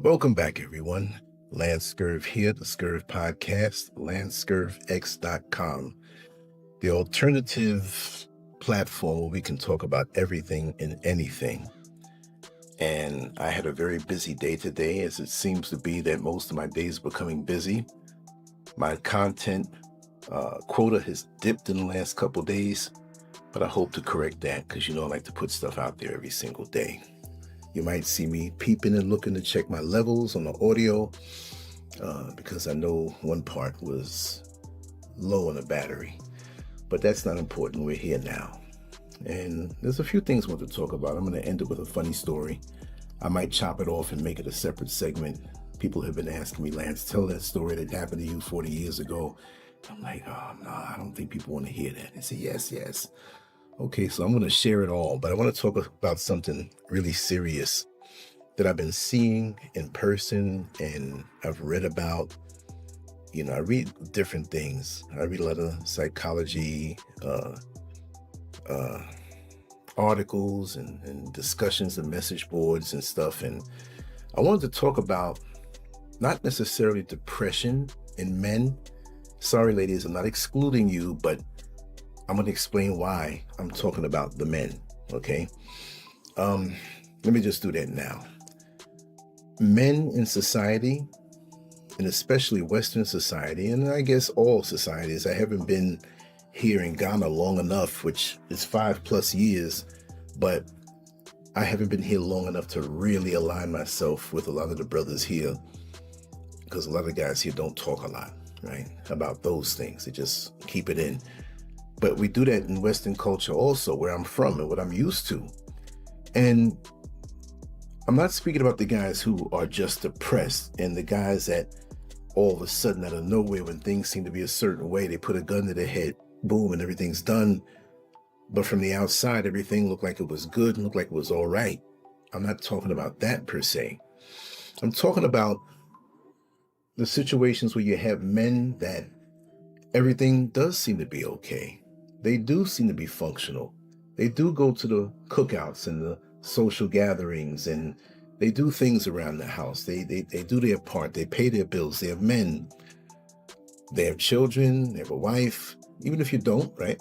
Welcome back, everyone. LanceScurv here, the Scurv podcast, LanceScurvX.com, the alternative platform where we can talk about everything and anything. And I had a very busy day today, as it seems to be that most of my days are becoming busy. My content quota has dipped in the last couple days, but I hope to correct that because I like to put stuff out there every single day. You might see me peeping and looking to check my levels on the audio because I know one part was low on the battery, but that's not important. We're here now. And there's a few things I want to talk about. I'm going to end it with a funny story. I might chop it off and make it a separate segment. People have been asking me, Lance, tell that story that happened to you 40 years ago. I'm like, oh, no, I don't think people want to hear that. They say, yes. Okay, so I'm going to share it all, but I want to talk about something really serious that I've been seeing in person and I've read about. I read different things. I read a lot of psychology articles and discussions and message boards and stuff. And I wanted to talk about not necessarily depression in men. Sorry, ladies, I'm not excluding you, but I'm going to explain why I'm talking about the men, okay? Let me just do that now. Men in society, and especially Western society, and I guess all societies, I haven't been here in Ghana long enough, which is 5+ years, but I haven't been here long enough to really align myself with a lot of the brothers here, because a lot of the guys here don't talk a lot, right, about those things. They just keep it in. But we do that in Western culture also, where I'm from and what I'm used to. And I'm not speaking about the guys who are just depressed and the guys that all of a sudden out of nowhere, when things seem to be a certain way, they put a gun to their head, boom, and everything's done. But from the outside, everything looked like it was good and looked like it was all right. I'm not talking about that per se. I'm talking about the situations where you have men that everything does seem to be okay. They do seem to be functional. They do go to the cookouts and the social gatherings, and they do things around the house. They do their part. They pay their bills. They have men. They have children. They have a wife, even if you don't, right?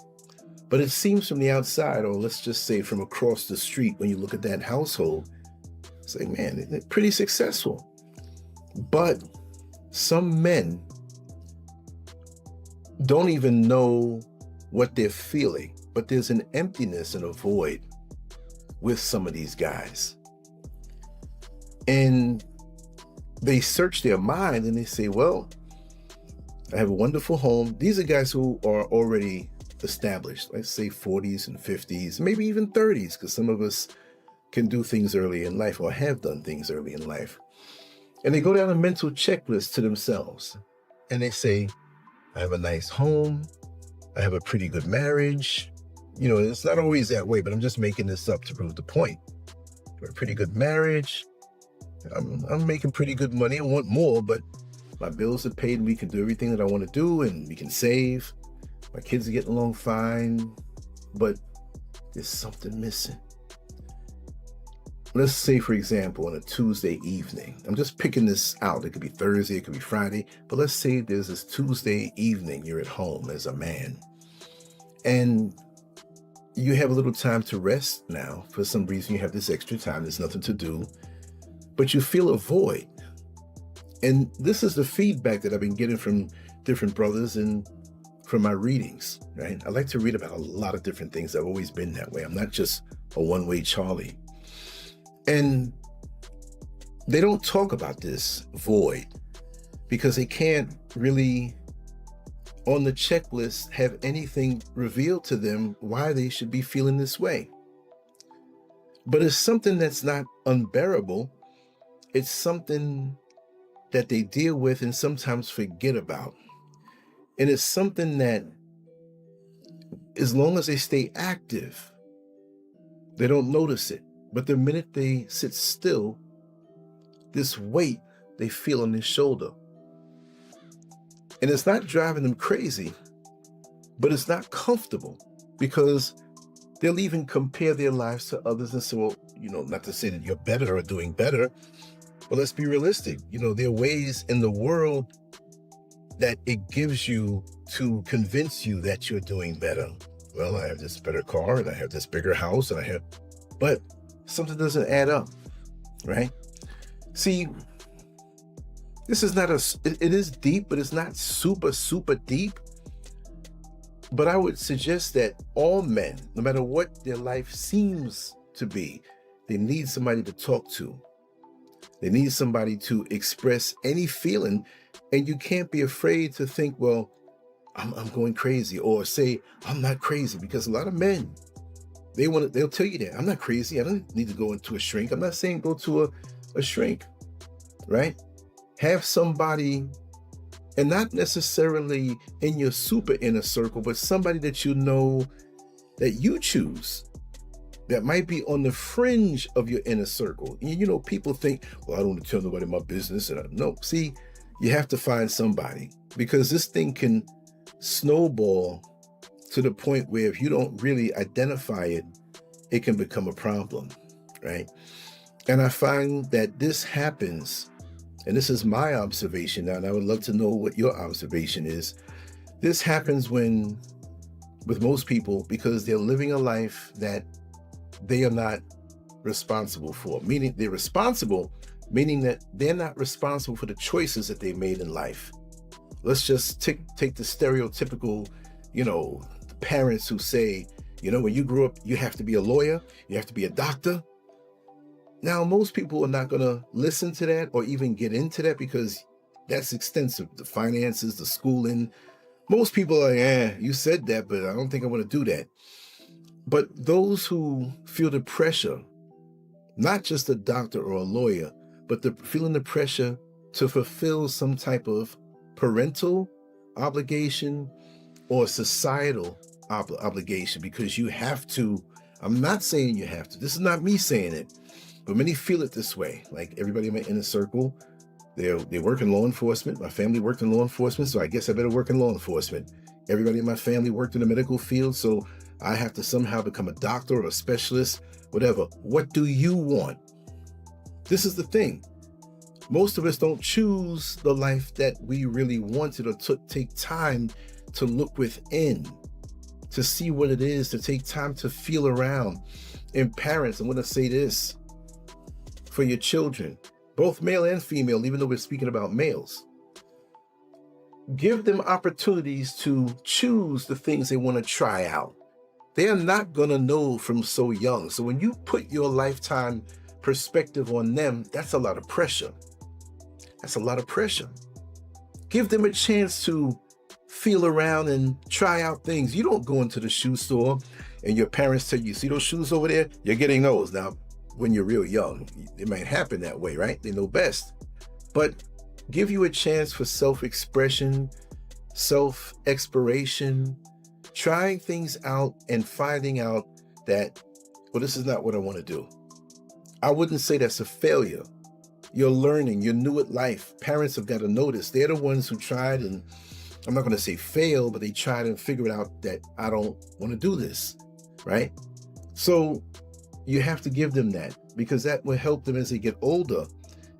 But it seems from the outside, or let's just say from across the street, when you look at that household, it's like, man, they're pretty successful. But some men don't even know what they're feeling, but there's an emptiness and a void with some of these guys. And they search their mind and they say, well, I have a wonderful home. These are guys who are already established, let's say 40s and 50s, maybe even 30s, because some of us can do things early in life or have done things early in life. And they go down a mental checklist to themselves and they say, I have a nice home. I have a pretty good marriage. It's not always that way, but I'm just making this up to prove the point. A pretty good marriage. I'm making pretty good money. I want more, but my bills are paid and we can do everything that I want to do and we can save. My kids are getting along fine, but there's something missing. Let's say, for example, on a Tuesday evening, I'm just picking this out. It could be Thursday, it could be Friday, but let's say there's this Tuesday evening, you're at home as a man, and you have a little time to rest now. For some reason, you have this extra time, there's nothing to do, but you feel a void. And this is the feedback that I've been getting from different brothers and from my readings, right? I like to read about a lot of different things. I've always been that way. I'm not just a one-way Charlie. And they don't talk about this void because they can't really, on the checklist, have anything revealed to them why they should be feeling this way. But it's something that's not unbearable. It's something that they deal with and sometimes forget about. And it's something that, as long as they stay active, they don't notice it. But the minute they sit still, this weight they feel on their shoulder. And it's not driving them crazy, but it's not comfortable because they'll even compare their lives to others and say, well, not to say that you're better or doing better, But let's be realistic. There are ways in the world that it gives you to convince you that you're doing better. Well, I have this better car and I have this bigger house and but something doesn't add up, right? See, this is not it is deep, but it's not super, super deep. But I would suggest that all men, no matter what their life seems to be, they need somebody to talk to. They need somebody to express any feeling. And you can't be afraid to think, well, I'm going crazy, or say, I'm not crazy, because a lot of men, they'll tell you that I'm not crazy. I don't need to go into a shrink. I'm not saying go to a shrink, right? Have somebody, and not necessarily in your super inner circle, but somebody that you know that you choose, that might be on the fringe of your inner circle. And people think, well, I don't want to tell nobody my business. And no, see, you have to find somebody, because this thing can snowball to the point where if you don't really identify it, it can become a problem, right? And I find that this happens, and this is my observation now, and I would love to know what your observation is. This happens with most people, because they're living a life that they are not responsible for. Meaning they're responsible, meaning that they're not responsible for the choices that they made in life. Let's just take the stereotypical, parents who say, when you grow up, you have to be a lawyer, you have to be a doctor. Now, most people are not going to listen to that or even get into that, because that's extensive. The finances, the schooling. Most people are, you said that, but I don't think I want to do that. But those who feel the pressure, not just a doctor or a lawyer, but feeling the pressure to fulfill some type of parental obligation or societal obligation, because you have to. I'm not saying you have to. This is not me saying it, but many feel it this way. Like everybody in my inner circle, they work in law enforcement. My family worked in law enforcement, so I guess I better work in law enforcement. Everybody in my family worked in the medical field, so I have to somehow become a doctor or a specialist, whatever. What do you want? This is the thing. Most of us don't choose the life that we really wanted, or take time to look within, to see what it is, to take time to feel around. And parents, I'm going to say this for your children, both male and female, even though we're speaking about males. Give them opportunities to choose the things they want to try out. They are not going to know from so young. So when you put your lifetime perspective on them, that's a lot of pressure. That's a lot of pressure. Give them a chance to feel around and try out things. You don't go into the shoe store and your parents tell you, see those shoes over there? You're getting those. Now, when you're real young, it might happen that way, right? They know best. But give you a chance for self-expression, self-exploration, trying things out and finding out that, well, this is not what I want to do. I wouldn't say that's a failure. You're learning, you're new at life. Parents have got to notice. They're the ones who tried, and I'm not going to say fail, but they tried and figured out that I don't want to do this, right? So you have to give them that, because that will help them as they get older,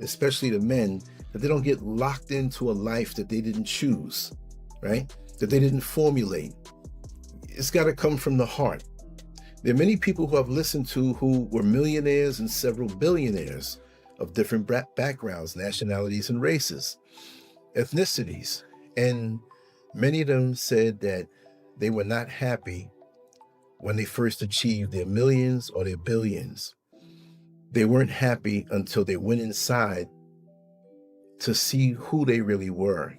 especially the men, that they don't get locked into a life that they didn't choose, right? That they didn't formulate. It's got to come from the heart. There are many people who I've listened to who were millionaires and several billionaires of different backgrounds, nationalities, and races, ethnicities. And many of them said that they were not happy when they first achieved their millions or their billions. They weren't happy until they went inside to see who they really were.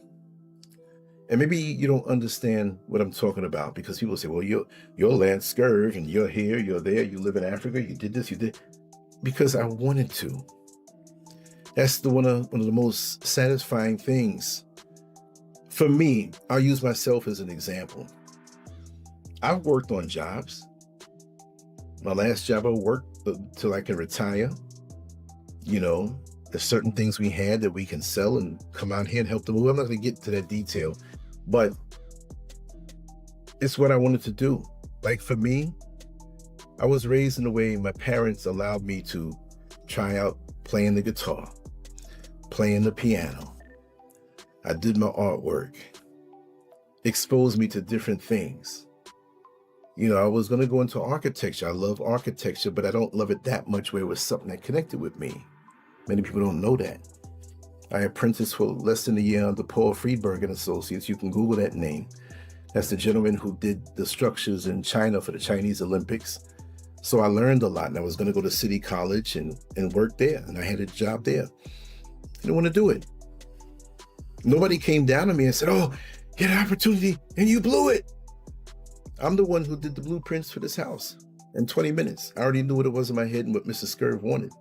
And maybe you don't understand what I'm talking about, because people say, well, you're LanceScurv, and you're here, you're there, you live in Africa, you did this, you did. Because I wanted to. That's one of the most satisfying things. For me, I'll use myself as an example. I've worked on jobs. My last job, I worked till I can retire. There's certain things we had that we can sell and come out here and help them move. I'm not going to get to that detail, but it's what I wanted to do. Like for me, I was raised in a way my parents allowed me to try out playing the guitar. playing the piano. I did my artwork. Exposed me to different things. You know, I was going to go into architecture. I love architecture, but I don't love it that much where it was something that connected with me. Many people don't know that. I apprenticed for less than a year under Paul Friedberg and Associates. You can Google that name. That's the gentleman who did the structures in China for the Chinese Olympics. So I learned a lot, and I was going to go to City College and work there, and I had a job there. I didn't want to do it. Nobody came down to me and said, oh, you had an opportunity and you blew it. I'm the one who did the blueprints for this house in 20 minutes. I already knew what it was in my head and what Mr. Scurv wanted.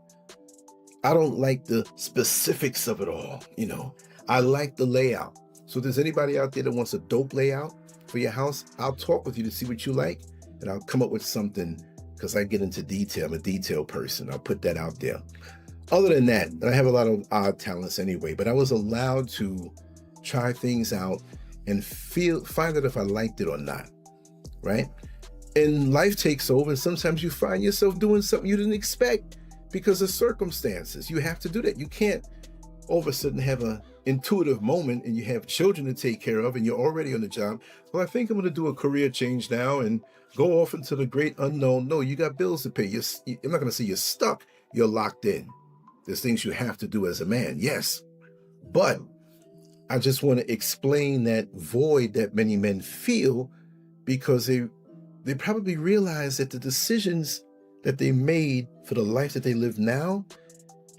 I don't like the specifics of it all, you know. I like the layout. So if there's anybody out there that wants a dope layout for your house, I'll talk with you to see what you like, and I'll come up with something, because I get into detail. I'm a detail person. I'll put that out there. Other than that, I have a lot of odd talents anyway, but I was allowed to try things out and find out if I liked it or not, right? And life takes over, and sometimes you find yourself doing something you didn't expect because of circumstances. You have to do that. You can't all of a sudden have an intuitive moment and you have children to take care of and you're already on the job. Well, I think I'm going to do a career change now and go off into the great unknown. No, you got bills to pay. I'm not going to say you're stuck. You're locked in. There's things you have to do as a man, yes. But I just want to explain that void that many men feel, because they probably realize that the decisions that they made for the life that they live now,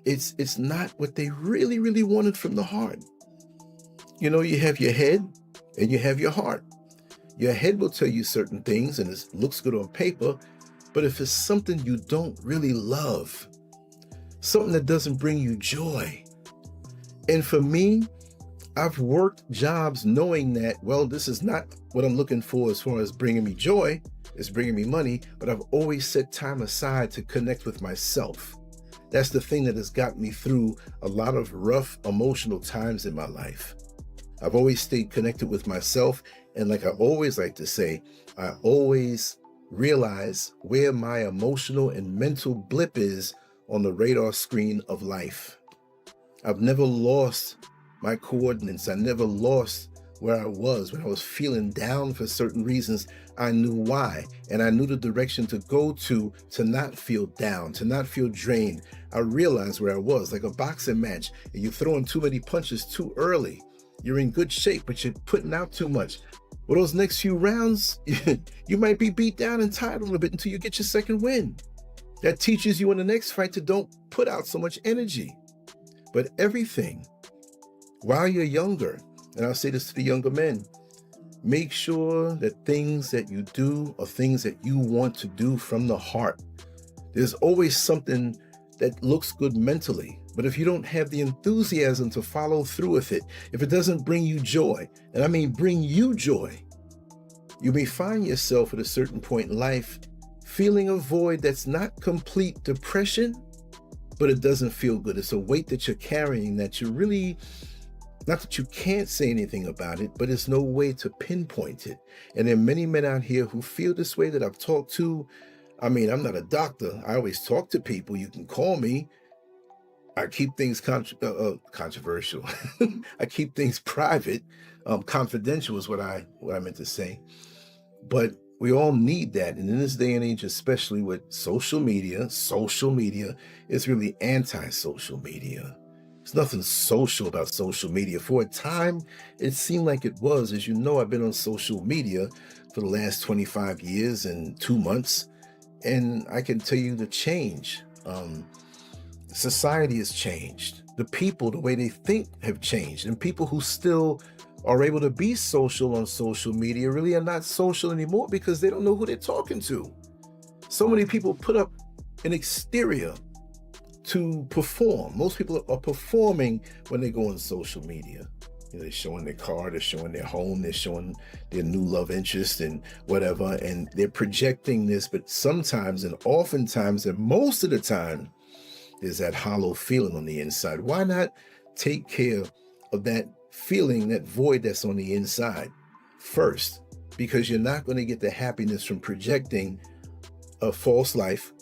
it's not what they really, really wanted from the heart. You know, you have your head and you have your heart. Your head will tell you certain things and it looks good on paper, but if it's something you don't really love, something that doesn't bring you joy. And for me, I've worked jobs knowing that, well, this is not what I'm looking for as far as bringing me joy, it's bringing me money, but I've always set time aside to connect with myself. That's the thing that has gotten me through a lot of rough emotional times in my life. I've always stayed connected with myself. And like I always like to say, I always realize where my emotional and mental blip is on the radar screen of life. I've never lost my coordinates. I never lost where I was. When I was feeling down for certain reasons, I knew why. And I knew the direction to go to not feel down, to not feel drained. I realized where I was, like a boxing match. And you're throwing too many punches too early. You're in good shape, but you're putting out too much. Well, those next few rounds, you might be beat down and tired a little bit until you get your second win. That teaches you in the next fight to don't put out so much energy. But everything, while you're younger, and I'll say this to the younger men, make sure that things that you do are things that you want to do from the heart. There's always something that looks good mentally, but if you don't have the enthusiasm to follow through with it, if it doesn't bring you joy, and I mean bring you joy, you may find yourself at a certain point in life feeling a void that's not complete depression, but it doesn't feel good. It's a weight that you're carrying that you really, not that you can't say anything about it, but it's no way to pinpoint it. And there are many men out here who feel this way that I've talked to. I mean, I'm not a doctor. I always talk to people. You can call me. I keep things controversial. I keep things private. Confidential is what I meant to say. But we all need that. And in this day and age, especially with social media is really anti-social media. There's nothing social about social media. For a time, it seemed like it was. As you know, I've been on social media for the last 25 years and 2 months. And I can tell you the change. Society has changed. The people, the way they think have changed. And people who still are able to be social on social media really are not social anymore because they don't know who they're talking to. So many people put up an exterior to perform. Most people are performing when they go on social media. You know, they're showing their car, they're showing their home, they're showing their new love interest and whatever, and they're projecting this, but sometimes and oftentimes and most of the time, there's that hollow feeling on the inside. Why not take care of that feeling, that void that's on the inside first? Because you're not going to get the happiness from projecting a false life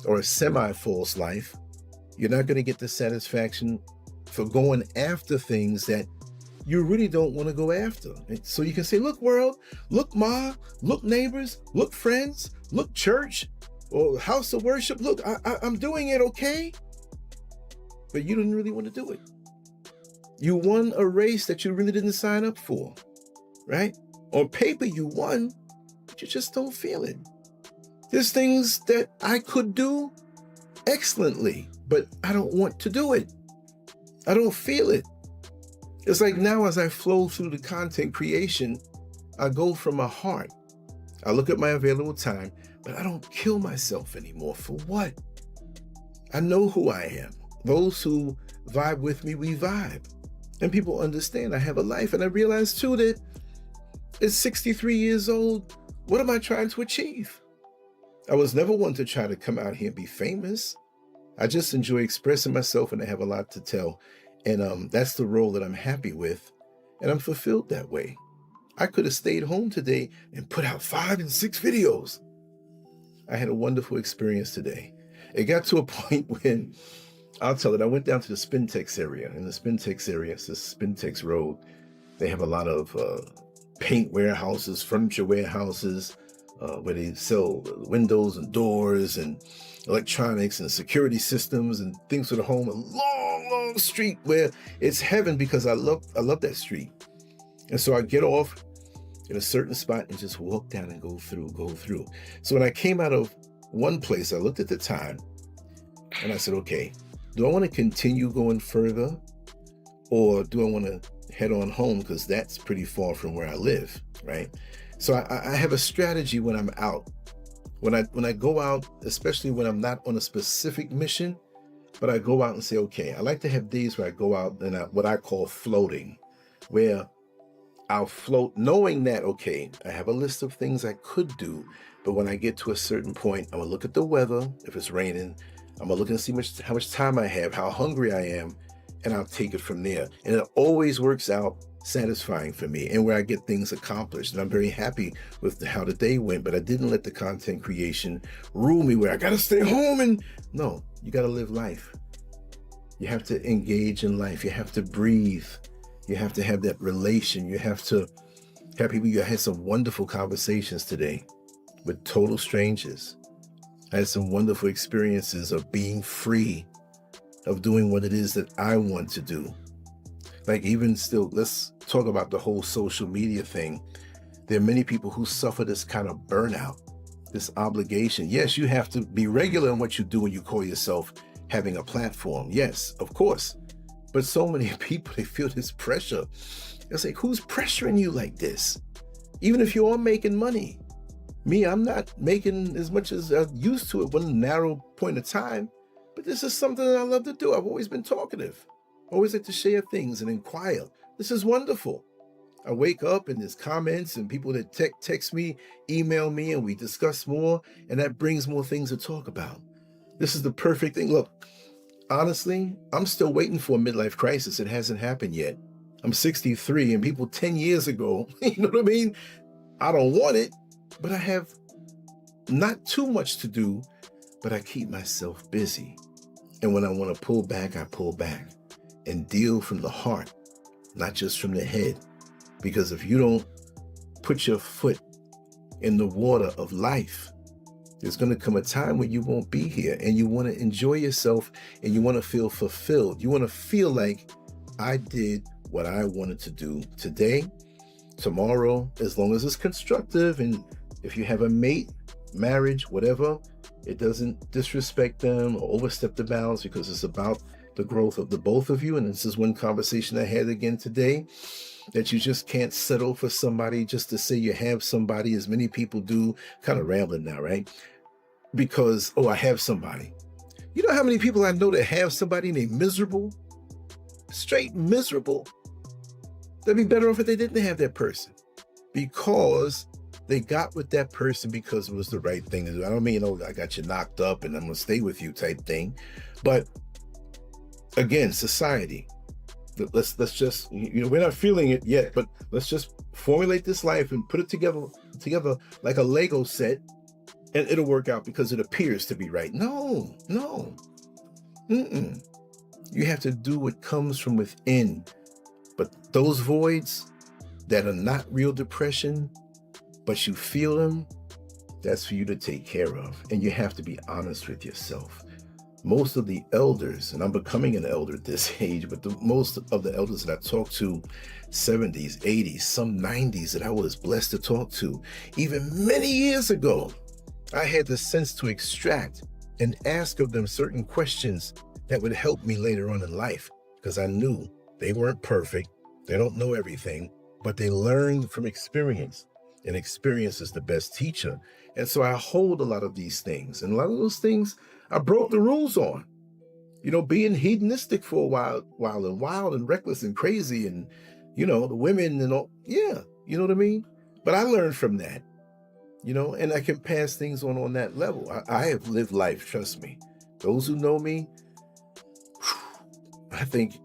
or a semi-false life. You're not going to get the satisfaction for going after things that you really don't want to go after. And so you can say, look, world, look, ma, look, neighbors, look, friends, look, church, or house of worship. Look, I'm doing it, okay? But you didn't really want to do it. You won a race that you really didn't sign up for, right? On paper, you won, but you just don't feel it. There's things that I could do excellently, but I don't want to do it. I don't feel it. It's like now as I flow through the content creation, I go from my heart. I look at my available time, but I don't kill myself anymore. For what? I know who I am. Those who vibe with me, we vibe. And people understand I have a life. And I realize too that at 63 years old, what am I trying to achieve? I was never one to try to come out here and be famous. I just enjoy expressing myself, and I have a lot to tell. And that's the role that I'm happy with. And I'm fulfilled that way. I could have stayed home today and put out 5 and 6 videos. I had a wonderful experience today. It got to a point when, I'll tell it, I went down to the Spintex area. In the Spintex area, it's the Spintex Road. They have a lot of paint warehouses, furniture warehouses, where they sell windows and doors and electronics and security systems and things for the home. A long, long street where it's heaven because I love that street. And so I get off in a certain spot and just walk down and go through. So when I came out of one place, I looked at the time and I said, okay, do I want to continue going further, or do I want to head on home? Because that's pretty far from where I live, right? So I have a strategy when I'm out. When I go out, especially when I'm not on a specific mission, but I go out and say, okay, I like to have days where I go out and what I call floating, where I'll float knowing that, okay, I have a list of things I could do, but when I get to a certain point, I'm gonna look at the weather. If it's raining, I'm gonna look and see how much time I have, how hungry I am, and I'll take it from there. And it always works out satisfying for me and where I get things accomplished. And I'm very happy with how the day went, but I didn't let the content creation rule me where I gotta stay home. And no, you gotta live life. You have to engage in life. You have to breathe. You have to have that relation. You have to have people. I had some wonderful conversations today with total strangers. I had some wonderful experiences of being free, of doing what it is that I want to do. Like even still, let's talk about the whole social media thing. There are many people who suffer this kind of burnout, this obligation. Yes, you have to be regular in what you do when you call yourself having a platform. Yes, of course. But so many people, they feel this pressure. It's like, who's pressuring you like this? Even if you are making money. Me, I'm not making as much as I used to at one narrow point of time, but this is something that I love to do. I've always been talkative. I always like to share things and inquire. This is wonderful. I wake up and there's comments and people that text me, email me, and we discuss more, and that brings more things to talk about. This is the perfect thing. Look, honestly, I'm still waiting for a midlife crisis. It hasn't happened yet. I'm 63, and people 10 years ago, you know what I mean? I don't want it, but I have not too much to do, but I keep myself busy. And when I want to pull back, I pull back and deal from the heart, not just from the head. Because if you don't put your foot in the water of life, there's going to come a time when you won't be here, and you want to enjoy yourself and you want to feel fulfilled. You want to feel like I did what I wanted to do today, tomorrow, as long as it's constructive. And if you have a mate, marriage, whatever, it doesn't disrespect them or overstep the bounds, because it's about the growth of the both of you. And this is one conversation I had again today, that you just can't settle for somebody just to say you have somebody, as many people do. Kind of rambling now, right? Because, oh, I have somebody. You know how many people I know that have somebody and they're miserable? Straight miserable. They'd be better off if they didn't have that person, because they got with that person because it was the right thing to do. I don't mean, oh, I got you knocked up and I'm going to stay with you type thing. But again, society, let's just, you know, we're not feeling it yet, but let's just formulate this life and put it together like a Lego set, and it'll work out because it appears to be right. No. You have to do what comes from within. But those voids that are not real depression, but you feel them, that's for you to take care of. And you have to be honest with yourself. Most of the elders, and I'm becoming an elder at this age, but most of the elders that I talk to, 70s, 80s, some 90s that I was blessed to talk to, even many years ago, I had the sense to extract and ask of them certain questions that would help me later on in life, because I knew they weren't perfect. They don't know everything, but they learned from experience, and experience is the best teacher. And so I hold a lot of these things, and a lot of those things I broke the rules on. You know, being hedonistic for a while, wild and reckless and crazy, and, you know, the women and all. Yeah, you know what I mean? But I learned from that, you know, and I can pass things on that level. I have lived life, trust me. Those who know me, I think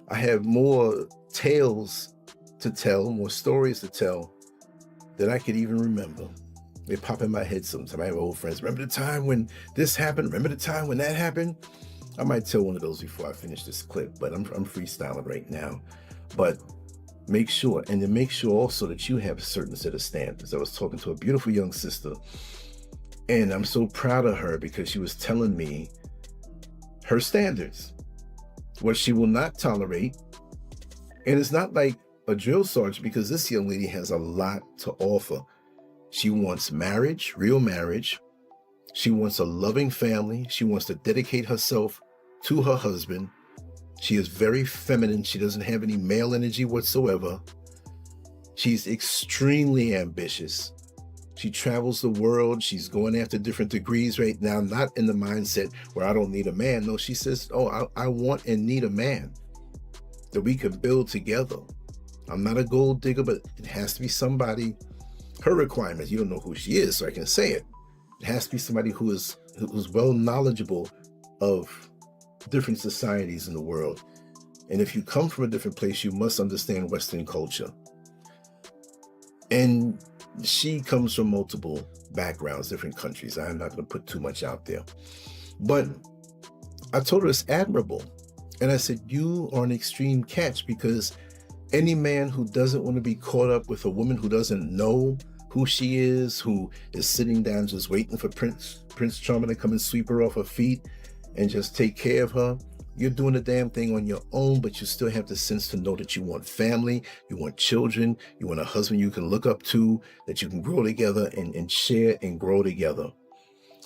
I have more tales to tell, more stories to tell than I could even remember. They pop in my head sometimes. I have old friends. Remember the time when this happened? Remember the time when that happened? I might tell one of those before I finish this clip, but I'm freestyling right now. But make sure, and then make sure also that you have a certain set of standards. I was talking to a beautiful young sister, and I'm so proud of her because she was telling me her standards, what she will not tolerate. And it's not like a drill sergeant, because this young lady has a lot to offer. She wants marriage, real marriage. She wants a loving family. She wants to dedicate herself to her husband. She is very feminine. She doesn't have any male energy whatsoever. She's extremely ambitious. She travels the world. She's going after different degrees right now, not in the mindset where I don't need a man. No, she says, oh, I want and need a man that we can build together. I'm not a gold digger, but it has to be somebody. Her requirements, you don't know who she is, so I can say it. It has to be somebody who's well knowledgeable of different societies in the world. And if you come from a different place, you must understand Western culture. And she comes from multiple backgrounds, different countries. I'm not going to put too much out there. But I told her it's admirable. And I said, you are an extreme catch, because any man who doesn't want to be caught up with a woman who doesn't know who she is, who is sitting down just waiting for Prince Charming to come and sweep her off her feet and just take care of her, you're doing the damn thing on your own, but you still have the sense to know that you want family, you want children, you want a husband you can look up to, that you can grow together and share and grow together.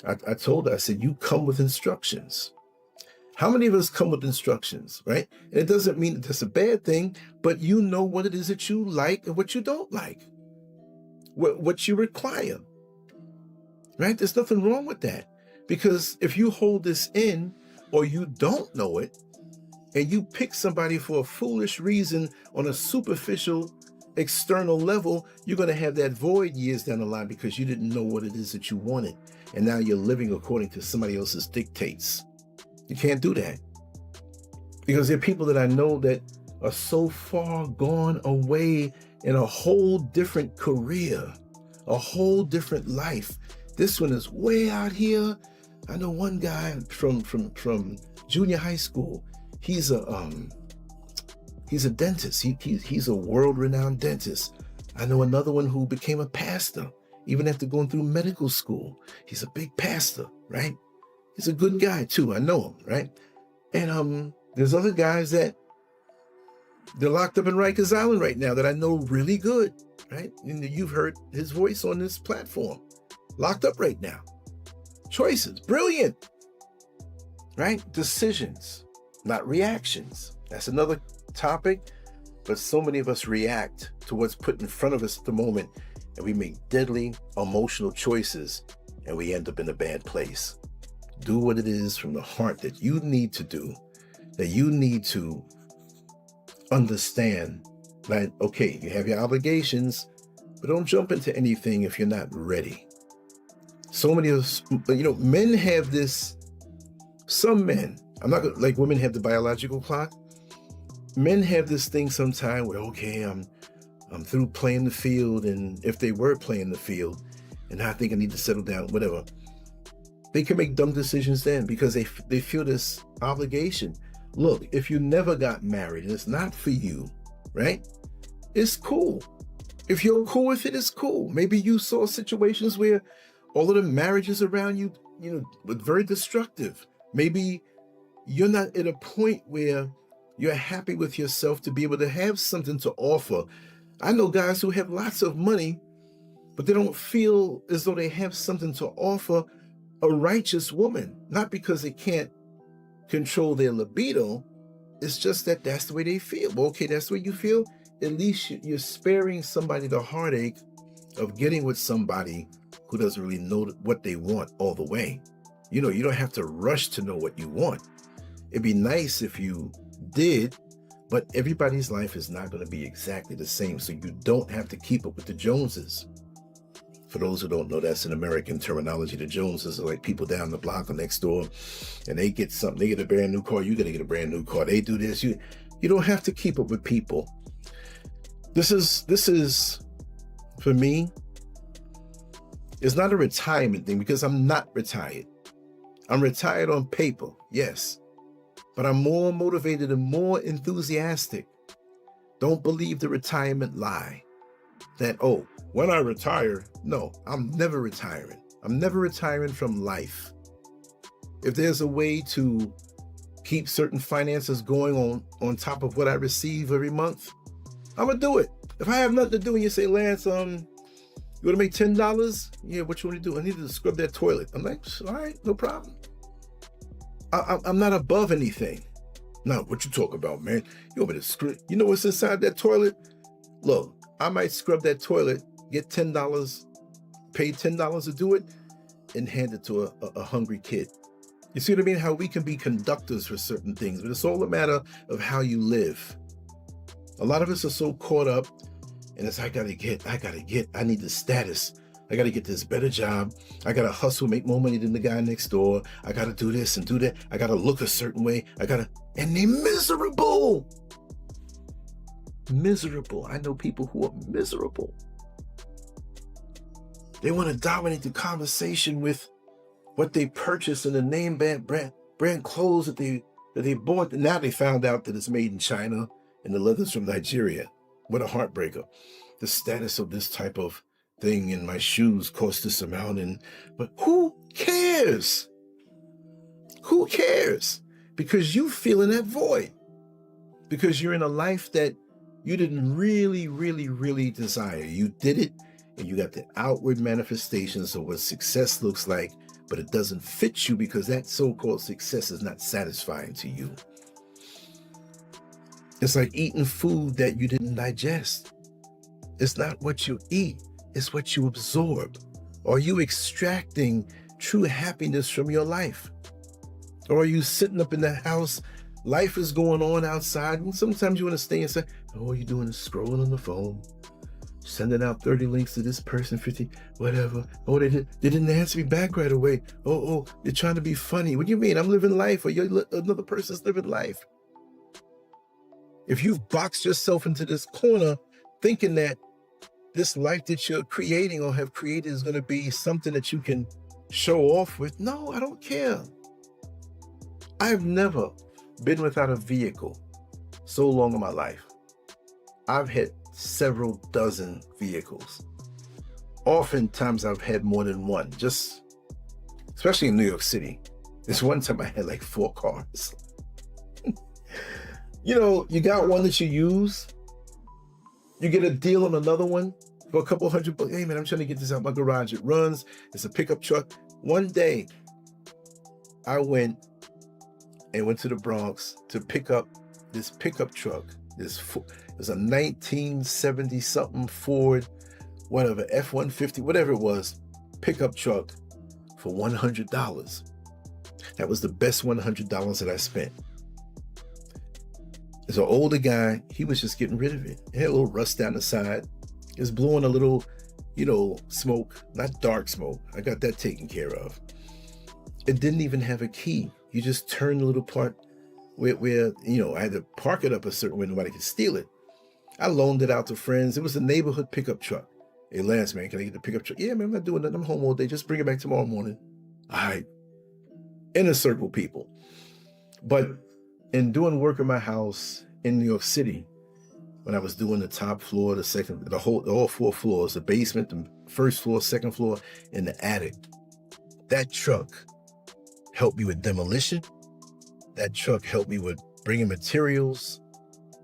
I told her, I said, you come with instructions. How many of us come with instructions, right? And it doesn't mean that that's a bad thing, but you know what it is that you like and what you don't like, what you require, right? There's nothing wrong with that. Because if you hold this in, or you don't know it, and you pick somebody for a foolish reason on a superficial, external level, you're going to have that void years down the line because you didn't know what it is that you wanted. And now you're living according to somebody else's dictates. You can't do that. Because there are people that I know that are so far gone away in a whole different career, a whole different life. This one is way out here. I know one guy from junior high school. He's a dentist. He's a world-renowned dentist. I know another one who became a pastor, even after going through medical school. He's a big pastor, right? He's a good guy too. I know him, right? And there's other guys that they're locked up in Rikers Island right now that I know really good, right? And you've heard his voice on this platform. Locked up right now. Choices, brilliant, right? Decisions, not reactions. That's another topic, but so many of us react to what's put in front of us at the moment, and we make deadly emotional choices, and we end up in a bad place. Do what it is from the heart that you need to do, that you need to understand that, okay, you have your obligations, but don't jump into anything if you're not ready. So many of us, men have this, some men, I'm not gonna, like women have the biological clock. Men have this thing sometime where, okay, I'm through playing the field, and if they were playing the field, and I think I need to settle down, whatever, they can make dumb decisions then because they feel this obligation. Look, if you never got married and it's not for you, right? It's cool. If you're cool with it, it's cool. Maybe you saw situations where all of the marriages around you, were very destructive. Maybe you're not at a point where you're happy with yourself to be able to have something to offer. I know guys who have lots of money, but they don't feel as though they have something to offer a righteous woman. Not because they can't control their libido. It's just that that's the way they feel. Well, okay, that's the way you feel. At least you're sparing somebody the heartache of getting with somebody who doesn't really know what they want all the way. You don't have to rush to know what you want. It'd be nice if you did, but everybody's life is not going to be exactly the same. So you don't have to keep up with the Joneses. For those who don't know, that's an American terminology. The Joneses are like people down the block or next door, and they get something. They get a brand new car. You got to get a brand new car. They do this. You don't have to keep up with people. This is for me. It's not a retirement thing because I'm not retired. I'm retired on paper, yes, but I'm more motivated and more enthusiastic. Don't believe the retirement lie that, oh, when I retire, no, I'm never retiring. I'm never retiring from life. If there's a way to keep certain finances going on top of what I receive every month, I'm gonna do it. If I have nothing to do and you say, Lance, you wanna make $10? Yeah, what you wanna do? I need to scrub that toilet. I'm like, all right, no problem. I'm not above anything. No, what you talk about, man? You want me to scrub? You know what's inside that toilet? Look, I might scrub that toilet, get $10, pay $10 to do it, and hand it to a hungry kid. You see what I mean? How we can be conductors for certain things, but it's all a matter of how you live. A lot of us are so caught up, and it's I need the status. I gotta get this better job. I gotta hustle, make more money than the guy next door. I gotta do this and do that. I gotta look a certain way. And they're miserable. Miserable. I know people who are miserable. They want to dominate the conversation with what they purchased and the name brand clothes that they bought. Now they found out that it's made in China and the leather's from Nigeria. What a heartbreaker. The status of this type of thing in my shoes cost this amount, but who cares? Who cares? Because you feel in that void. Because you're in a life that you didn't really, really, really desire. You did it, and you got the outward manifestations of what success looks like, but it doesn't fit you because that so-called success is not satisfying to you. It's like eating food that you didn't digest. It's not what you eat, it's what you absorb. Are you extracting true happiness from your life? Or are you sitting up in the house, life is going on outside, and sometimes you want to stay inside. All you're doing is scrolling on the phone, sending out 30 links to this person, 50, whatever. Oh, they didn't answer me back right away. Oh, they're trying to be funny. What do you mean? I'm living life, or another person's living life. If you've boxed yourself into this corner thinking that this life that you're creating or have created is going to be something that you can show off with, no, I don't care. I've never been without a vehicle so long in my life. I've had several dozen vehicles. Oftentimes I've had more than one, especially in New York City. This one time I had like 4 cars. You got one that you use, you get a deal on another one for a couple $100. Hey man, I'm trying to get this out of my garage. It runs, it's a pickup truck. One day I went to the Bronx to pick up this pickup truck. It was a 1970 something Ford, whatever, F-150, whatever it was, pickup truck for $100. That was the best $100 that I spent. There's an older guy, he was just getting rid of it. It had a little rust down the side. It was blowing a little, smoke, not dark smoke. I got that taken care of. It didn't even have a key. You just turn the little part where I had to park it up a certain way nobody could steal it. I loaned it out to friends. It was a neighborhood pickup truck. Hey, Lance, man, can I get the pickup truck? Yeah, man, I'm not doing that. I'm home all day. Just bring it back tomorrow morning. All right. Inner circle people. But in doing work in my house in New York City, when I was doing the top floor, the second, all 4 floors, the basement, the first floor, second floor, and the attic, that truck helped me with demolition. That truck helped me with bringing materials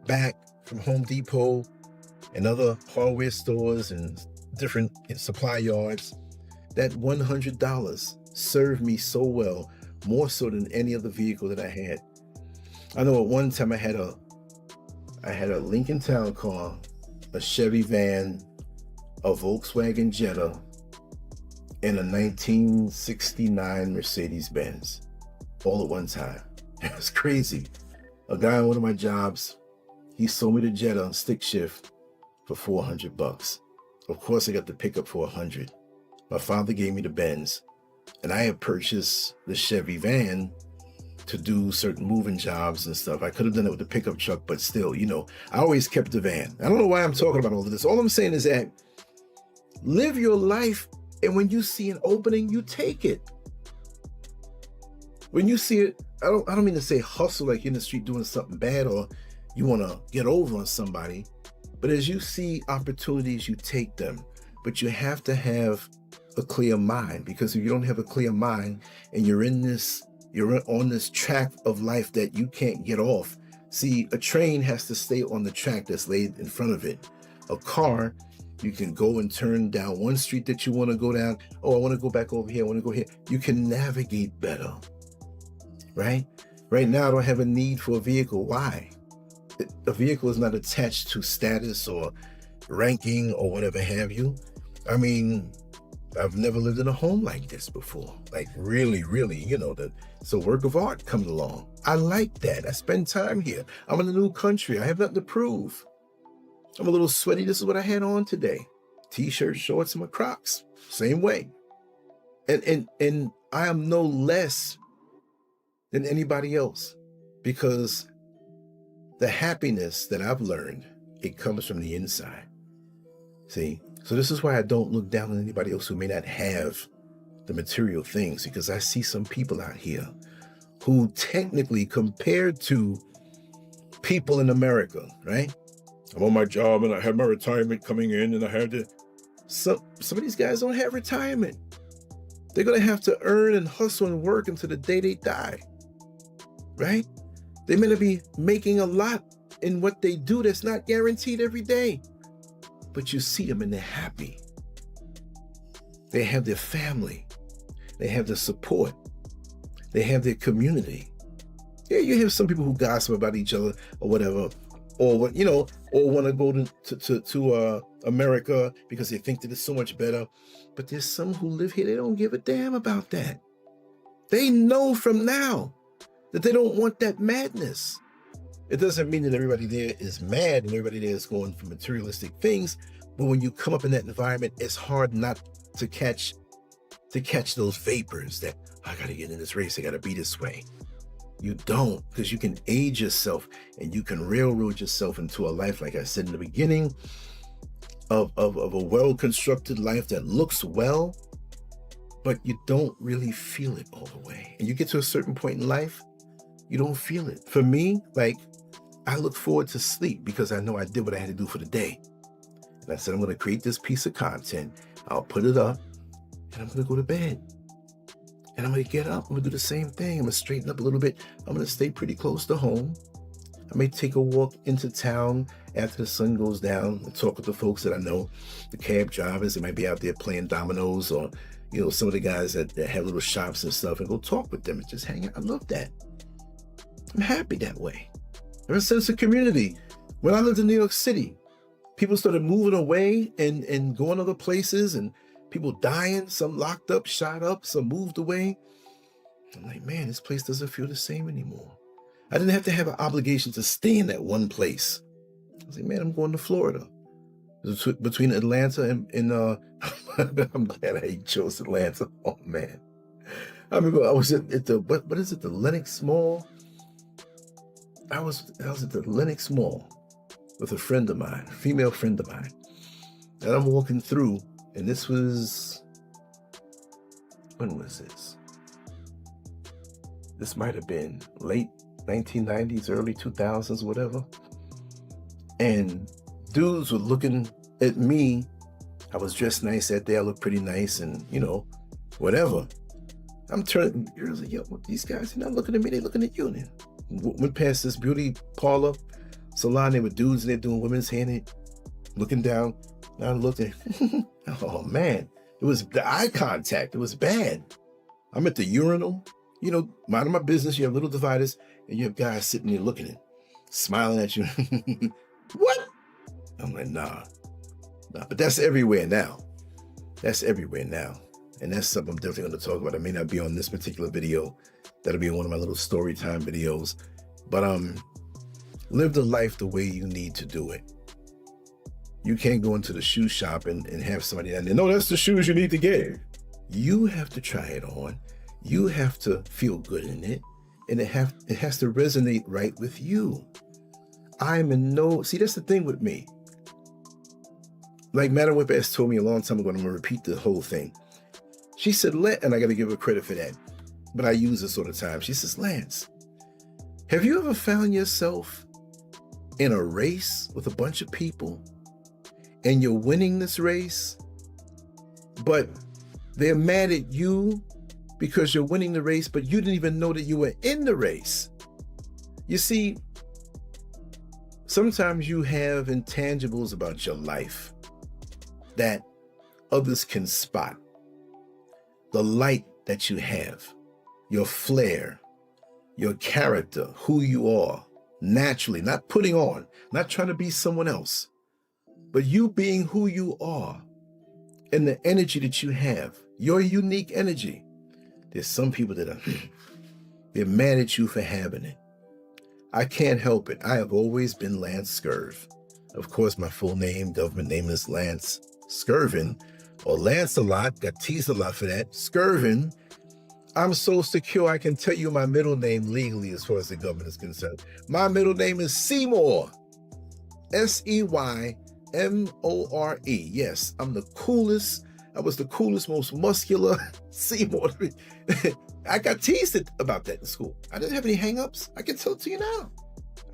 back from Home Depot and other hardware stores and different supply yards. That $100 served me so well, more so than any other vehicle that I had. I know at one time I had a Lincoln Town Car, a Chevy van, a Volkswagen Jetta, and a 1969 Mercedes Benz, all at one time. It was crazy. A guy on one of my jobs, he sold me the Jetta on stick shift for $400. Of course, I got the pickup for $100. My father gave me the Benz, and I had purchased the Chevy van to do certain moving jobs and stuff. I could have done it with the pickup truck, but still, I always kept the van. I don't know why I'm talking about all of this. All I'm saying is that live your life, and when you see an opening, you take it. When you see it, I don't mean to say hustle like you're in the street doing something bad or you want to get over on somebody, but as you see opportunities, you take them. But you have to have a clear mind, because if you don't have a clear mind and you're on this track of life that you can't get off. See, a train has to stay on the track that's laid in front of it. A car, you can go and turn down one street that you want to go down. Oh, I want to go back over here. I want to go here. You can navigate better, right? Right now, I don't have a need for a vehicle. Why? A vehicle is not attached to status or ranking or whatever have you. I mean, I've never lived in a home like this before. Like really, it's a work of art coming along. I like that. I spend time here. I'm in a new country. I have nothing to prove. I'm a little sweaty. This is what I had on today. T-shirt, shorts, and my Crocs. Same way. And I am no less than anybody else, because the happiness that I've learned, it comes from the inside. See? So this is why I don't look down on anybody else who may not have the material things, because I see some people out here who technically, compared to people in America, right? I'm on my job and I have my retirement coming in and I have to... Some of these guys don't have retirement. They're going to have to earn and hustle and work until the day they die, right? They may not be making a lot in what they do that's not guaranteed every day. But you see them and they're happy. They have their family. They have their support. They have their community. Yeah, you have some people who gossip about each other or whatever, or what, or want to go to America because they think that it's so much better. But there's some who live here, they don't give a damn about that. They know from now that they don't want that madness. It doesn't mean that everybody there is mad and everybody there is going for materialistic things, but when you come up in that environment, it's hard not to catch those vapors that I gotta get in this race, I gotta be this way. You don't, because you can age yourself and you can railroad yourself into a life, like I said in the beginning, of a well-constructed life that looks well, but you don't really feel it all the way. And you get to a certain point in life, you don't feel it. For me, I look forward to sleep because I know I did what I had to do for the day. And I said, I'm going to create this piece of content. I'll put it up and I'm going to go to bed. And I'm going to get up. I'm going to do the same thing. I'm going to straighten up a little bit. I'm going to stay pretty close to home. I may take a walk into town after the sun goes down and talk with the folks that I know, the cab drivers that might be out there playing dominoes, or, some of the guys that have little shops and stuff, and go talk with them and just hang out. I love that. I'm happy that way. There's a sense of community. When I lived in New York City, people started moving away and going other places, and people dying, some locked up, shot up, some moved away. I'm like, man, this place doesn't feel the same anymore. I didn't have to have an obligation to stay in that one place. I was like, man, I'm going to Florida. Between Atlanta and I'm glad I chose Atlanta. Oh, man. I remember I was at the, what is it, the Lenox Mall? I was at the Lenox Mall with a friend of mine, a female friend of mine. And I'm walking through, and this was, when was this? This might have been late 1990s, early 2000s, whatever. And dudes were looking at me. I was dressed nice that day. I looked pretty nice and, whatever. I'm turning, girls like, yo, these guys, they're not looking at me, they're looking at you. And went past this beauty parlor salon. There were dudes in there doing women's hair, looking down. And I looked at oh man, it was the eye contact. It was bad. I'm at the urinal, minding my business. You have little dividers and you have guys sitting there looking at, smiling at you. What? I'm like, nah, but that's everywhere now. That's everywhere now. And that's something I'm definitely going to talk about. I may not be on this particular video. That'll be one of my little story time videos. But live the life the way you need to do it. You can't go into the shoe shop and have somebody down there, no, that's the shoes you need to get. You have to try it on. You have to feel good in it. And it has to resonate right with you. See, that's the thing with me. Like Madam Whip-Ass told me a long time ago, and I'm going to repeat the whole thing. She said, and I got to give her credit for that, but I use this all the time. She says, Lance, have you ever found yourself in a race with a bunch of people and you're winning this race, but they're mad at you because you're winning the race, but you didn't even know that you were in the race? You see, sometimes you have intangibles about your life that others can spot. The light that you have, your flair, your character, who you are, naturally, not putting on, not trying to be someone else, but you being who you are and the energy that you have, your unique energy. There's some people that they're mad at you for having it. I can't help it. I have always been Lance Scurv. Of course, my full name, government name is Lance Scurvin, or Lancelot, got teased a lot for that. Scurvin. I'm so secure I can tell you my middle name legally as far as the government is concerned. My middle name is Seymour. Seymore. Yes, I'm the coolest. I was the coolest, most muscular Seymour. I got teased about that in school. I didn't have any hang-ups. I can tell it to you now.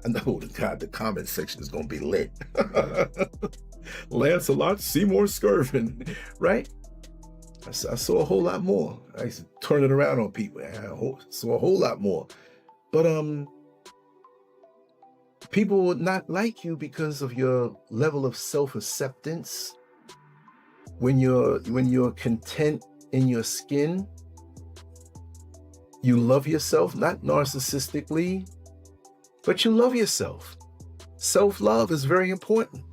I know, God, the comment section is going to be lit. Lancelot Seymour Scurvin, right? I saw a whole lot more. I used to turn it around on people. I saw a whole lot more. But people would not like you because of your level of self-acceptance. When you're content in your skin, you love yourself, not narcissistically, but you love yourself. Self-love is very important.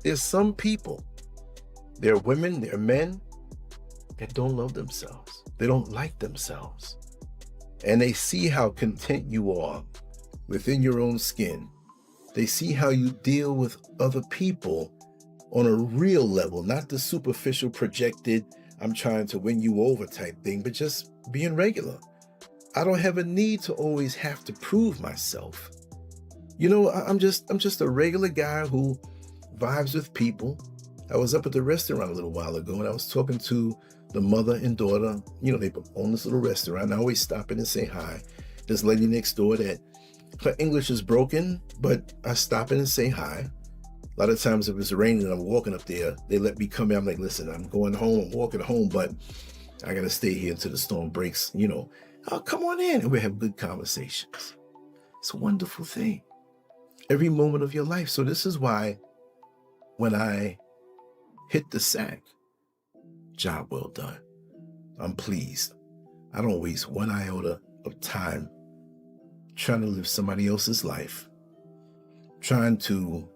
There's some people, they're women, they're men, that don't love themselves. They don't like themselves. And they see how content you are within your own skin. They see how you deal with other people on a real level, not the superficial projected, I'm trying to win you over type thing, but just being regular. I don't have a need to always have to prove myself. I'm just a regular guy who vibes with people. I was up at the restaurant a little while ago and I was talking to the mother and daughter. They own this little restaurant. I always stop in and say hi. This lady next door that her English is broken, but I stop in and say hi. A lot of times if it's raining and I'm walking up there, they let me come in. I'm like, listen, I'm going home, I'm walking home, but I got to stay here until the storm breaks, Oh, come on in. And we have good conversations. It's a wonderful thing. Every moment of your life. So this is why when I hit the sack, job well done. I'm pleased. I don't waste one iota of time trying to live somebody else's life, trying to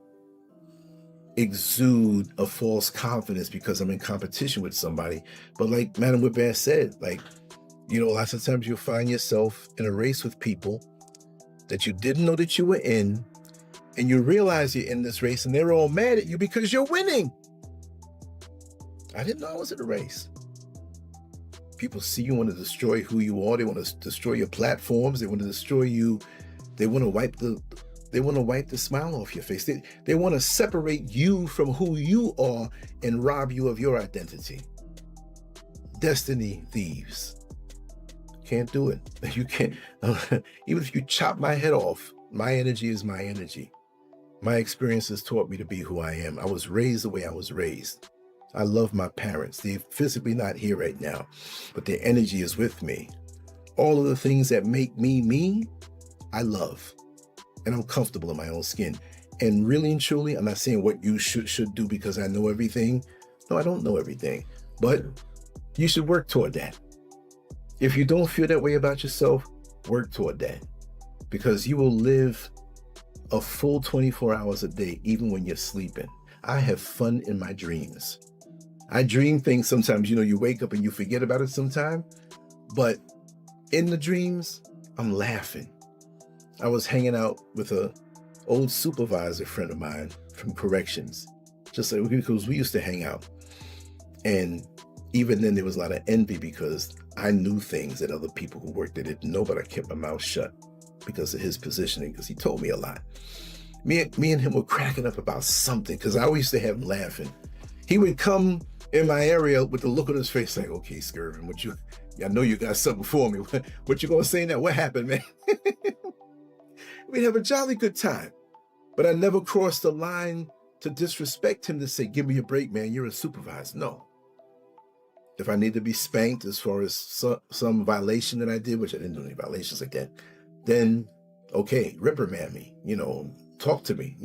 exude a false confidence because I'm in competition with somebody. But like Madam Whip-Ass said, lots of times you'll find yourself in a race with people that you didn't know that you were in, and you realize you're in this race and they're all mad at you because you're winning. I didn't know I was in a race. People see you, want to destroy who you are. They want to destroy your platforms. They want to destroy you. They want to wipe the smile off your face. They want to separate you from who you are and rob you of your identity. Destiny thieves. can't do it. You can't, even if you chop my head off, my energy is my energy. My experiences taught me to be who I am. I was raised the way I was raised. I love my parents. They're physically not here right now, but their energy is with me. All of the things that make me me, I love. And I'm comfortable in my own skin. And really and truly, I'm not saying what you should do because I know everything. No, I don't know everything. But you should work toward that. If you don't feel that way about yourself, work toward that. Because you will live a full 24 hours a day, even when you're sleeping. I have fun in my dreams. I dream things sometimes, you wake up and you forget about it sometime. But in the dreams, I'm laughing. I was hanging out with a old supervisor friend of mine from corrections, just like because we used to hang out. And even then there was a lot of envy because I knew things that other people who worked there didn't know, but I kept my mouth shut because of his positioning, because he told me a lot. Me and him were cracking up about something because I always used to have him laughing. He would come in my area with the look on his face like, okay, Scurv, I know you got something for me. What you gonna say now? What happened, man? We'd have a jolly good time. But I never crossed the line to disrespect him to say, give me a break, man. You're a supervisor. No. If I need to be spanked as far as some violation that I did, which I didn't do any violations like that, then okay, reprimand me, talk to me,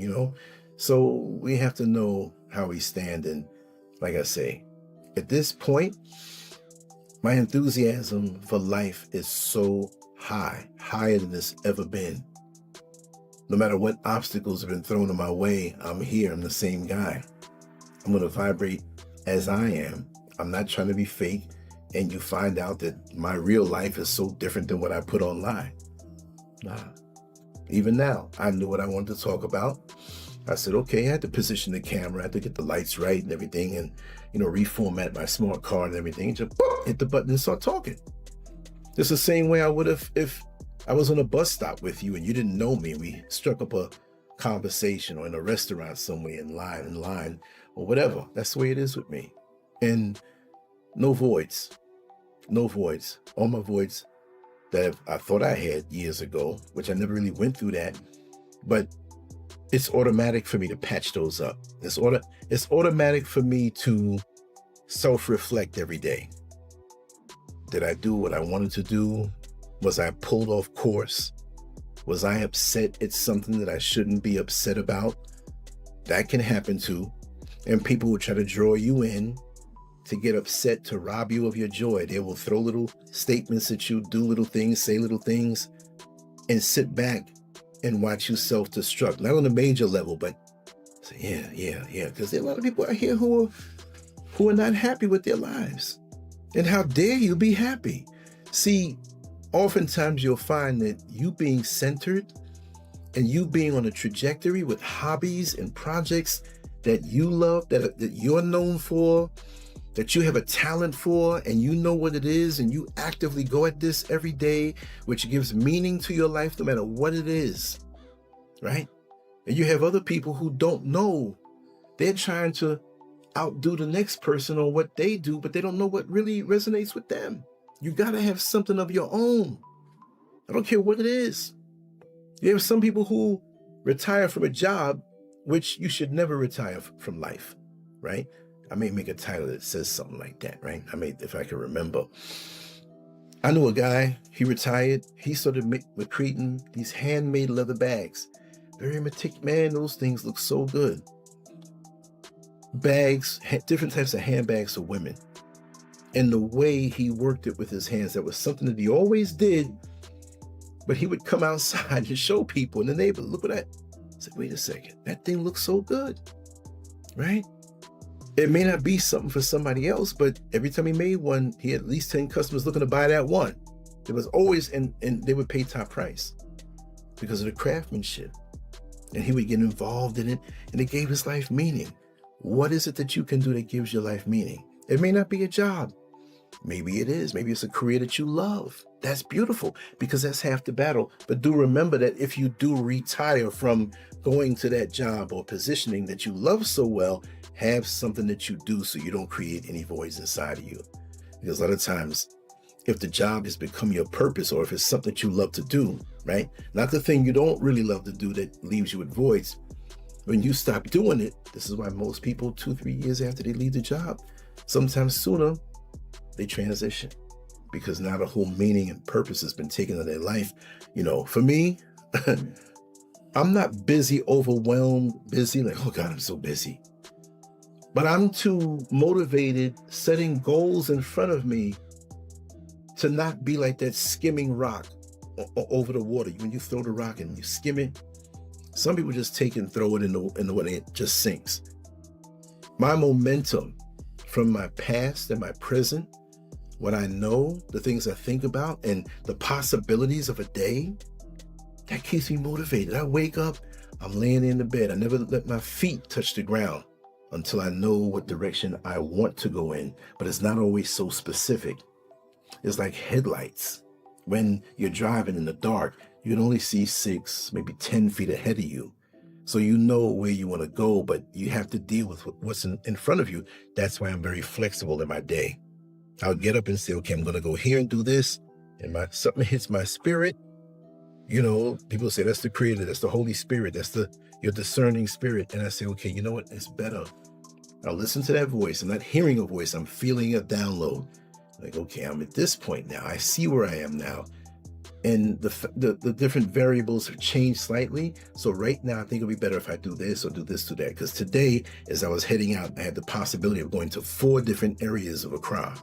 So we have to know how we stand. And like I say, at this point, my enthusiasm for life is so high, higher than it's ever been. No matter what obstacles have been thrown in my way, I'm here. I'm the same guy. I'm going to vibrate as I am. I'm not trying to be fake. And you find out that my real life is so different than what I put online. Nah. Even now, I knew what I wanted to talk about. I said, okay, I had to position the camera. I had to get the lights right and everything and, reformat my smart card and everything. And just hit the button and start talking. Just the same way I would have if I was on a bus stop with you and you didn't know me. We struck up a conversation or in a restaurant somewhere in line or whatever. That's the way it is with me. And no voids. All my voids that I thought I had years ago, which I never really went through that, but it's automatic for me to patch those up. It's automatic for me to self-reflect every day. Did I do what I wanted to do? Was I pulled off course? Was I upset at something that I shouldn't be upset about? That can happen too. And people will try to draw you in to get upset, to rob you of your joy. They will throw little statements at you, do little things, say little things, and sit back and watch you self-destruct. Not on a major level, but say, yeah. Because there are a lot of people out here who are not happy with their lives. And how dare you be happy? See, oftentimes you'll find that you being centered and you being on a trajectory with hobbies and projects that you love, that you're known for, that you have a talent for, and you know what it is, and you actively go at this every day, which gives meaning to your life no matter what it is, right? And you have other people who don't know. They're trying to outdo the next person on what they do, but they don't know what really resonates with them. You gotta have something of your own. I don't care what it is. You have some people who retire from a job, which you should never retire from life, right? I may make a title that says something like that, right? If I can remember. I knew a guy, he retired. He started creating these handmade leather bags. Very meticulous. Man, those things look so good. Bags, different types of handbags for women. And the way he worked it with his hands, that was something that he always did. But he would come outside and show people in the neighborhood, look at that. I said, wait a second, that thing looks so good, right? It may not be something for somebody else, but every time he made one, he had at least 10 customers looking to buy that one. It was always, and they would pay top price because of the craftsmanship. And he would get involved in it, and it gave his life meaning. What is it that you can do that gives your life meaning? It may not be a job. Maybe it is. Maybe it's a career that you love. That's beautiful, because that's half the battle. But do remember that if you do retire from going to that job or positioning that you love so well, have something that you do so you don't create any voids inside of you. Because a lot of times if the job has become your purpose or if it's something that you love to do, right? Not the thing you don't really love to do that leaves you with voids. When you stop doing it, this is why most people 2-3 years after they leave the job, sometimes sooner, they transition, because now the whole meaning and purpose has been taken out of their life. You know, for me, I'm not busy, overwhelmed, busy, like, oh God, I'm so busy. But I'm too motivated, setting goals in front of me to not be like that skimming rock over the water. When you throw the rock and you skim it, some people just take and throw it in the water and it just sinks. My momentum from my past and my present, what I know, the things I think about, and the possibilities of a day, that keeps me motivated. I wake up, I'm laying in the bed. I never let my feet touch the ground until I know what direction I want to go in. But it's not always so specific. It's like headlights. When you're driving in the dark, you can only see 6, maybe 10 feet ahead of you. So you know where you want to go, but you have to deal with what's in front of you. That's why I'm very flexible in my day. I'll get up and say, okay, I'm going to go here and do this. And something hits my spirit. You know, people say that's the Creator, that's the Holy Spirit, that's your discerning spirit. And I say, okay, you know what? It's better. I'll listen to that voice. I'm not hearing a voice. I'm feeling a download. Like, okay, I'm at this point now. I see where I am now. And the different variables have changed slightly. So right now, I think it'll be better if I do this or do this, do that. Because today, as I was heading out, I had the possibility of going to 4 different areas of Accra.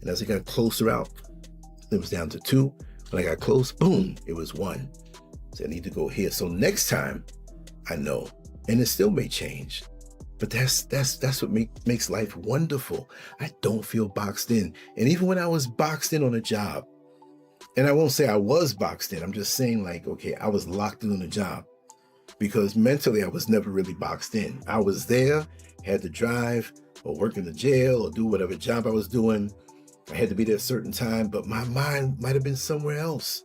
And as I got closer out, it was down to 2. When I got close, boom, it was 1. So I need to go here. So next time, I know. And it still may change. But that's what makes life wonderful. I don't feel boxed in. And even when I was boxed in on a job, and I won't say I was boxed in, I'm just saying like, okay, I was locked in on a job because mentally I was never really boxed in. I was there, had to drive or work in the jail or do whatever job I was doing. I had to be there at a certain time, but my mind might have been somewhere else.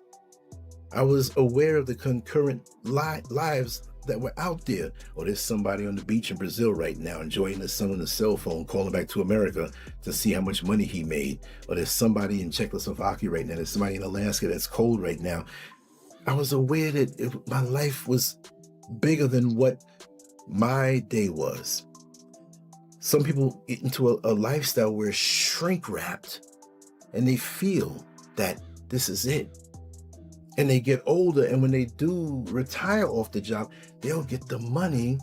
I was aware of the concurrent lives that were out there. Or there's somebody on the beach in Brazil right now enjoying the sun on the cell phone, calling back to America to see how much money he made. Or there's somebody in Czechoslovakia right now. There's somebody in Alaska that's cold right now. I was aware that my life was bigger than what my day was. Some people get into a lifestyle where it's shrink wrapped and they feel that this is it. And they get older, and when they do retire off the job, they'll get the money,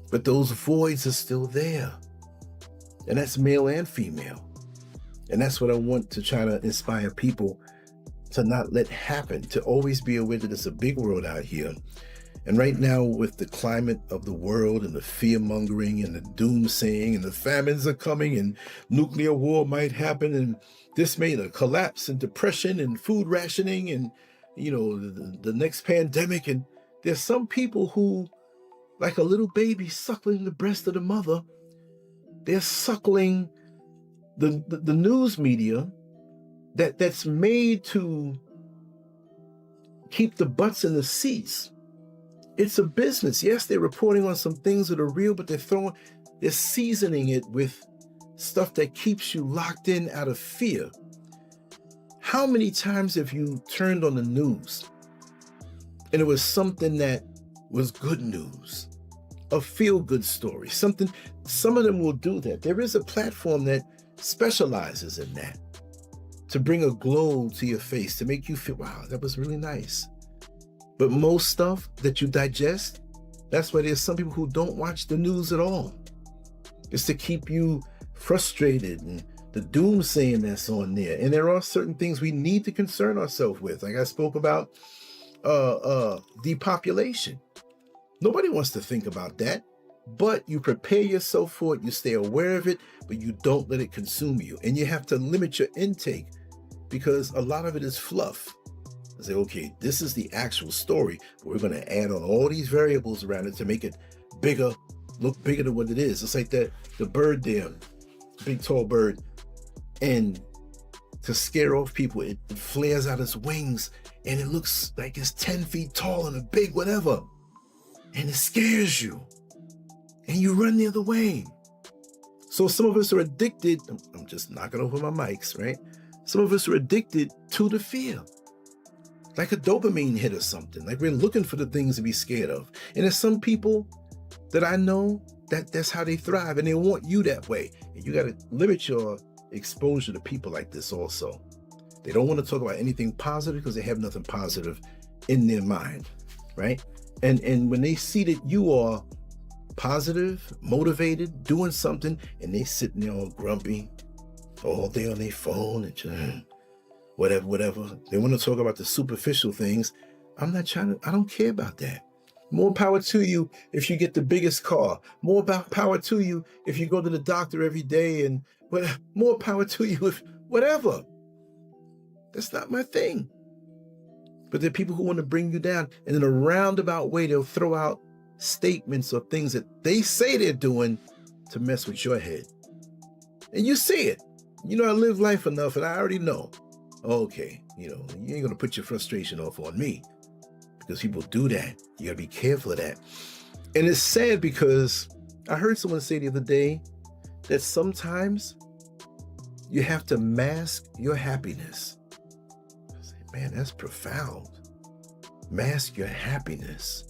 but those voids are still there. And that's male and female. And that's what I want to try to inspire people to not let happen, to always be aware that it's a big world out here. And right now, with the climate of the world and the fear-mongering and the doomsaying and the famines are coming and nuclear war might happen, and this made a collapse and depression and food rationing and the next pandemic. And there's some people who, like a little baby suckling the breast of the mother, they're suckling the news media that's made to keep the butts in the seats. It's a business. Yes, they're reporting on some things that are real, but they're seasoning it with stuff that keeps you locked in out of fear. How many times have you turned on the news and it was something that was good news, a feel-good story, something? Some of them will do that. There is a platform that specializes in that, to bring a glow to your face, to make you feel, wow, that was really nice. But most stuff that you digest, that's why there's some people who don't watch the news at all. It's to keep you frustrated and the doomsaying that's on there. And there are certain things we need to concern ourselves with. Like I spoke about depopulation. Nobody wants to think about that, but you prepare yourself for it. You stay aware of it, but you don't let it consume you. And you have to limit your intake because a lot of it is fluff. I say, okay, this is the actual story, but we're going to add on all these variables around it to make it bigger, look bigger than what it is. It's like the bird there, big tall bird. And to scare off people, it flares out its wings and it looks like it's 10 feet tall and a big whatever. And it scares you. And you run the other way. So some of us are addicted. I'm just knocking over my mics, right? Some of us are addicted to the fear. Like a dopamine hit or something. Like we're looking for the things to be scared of. And there's some people that I know that's how they thrive, and they want you that way. And you got to limit your exposure to people like this also. They don't want to talk about anything positive because they have nothing positive in their mind, right? And when they see that you are positive, motivated, doing something, and they sitting there all grumpy all day on their phone and whatever. They want to talk about the superficial things. I don't care about that. More power to you if you get the biggest car. More power to you if you go to the doctor every day, and more power to you if whatever. That's not my thing. But there are people who want to bring you down, and in a roundabout way, they'll throw out statements or things that they say they're doing to mess with your head. And you see it. You know, I live life enough, and I already know. Okay, you know, you ain't going to put your frustration off on me, because people do that. You got to be careful of that. And it's sad because I heard someone say the other day that sometimes you have to mask your happiness. I say, man, that's profound. Mask your happiness.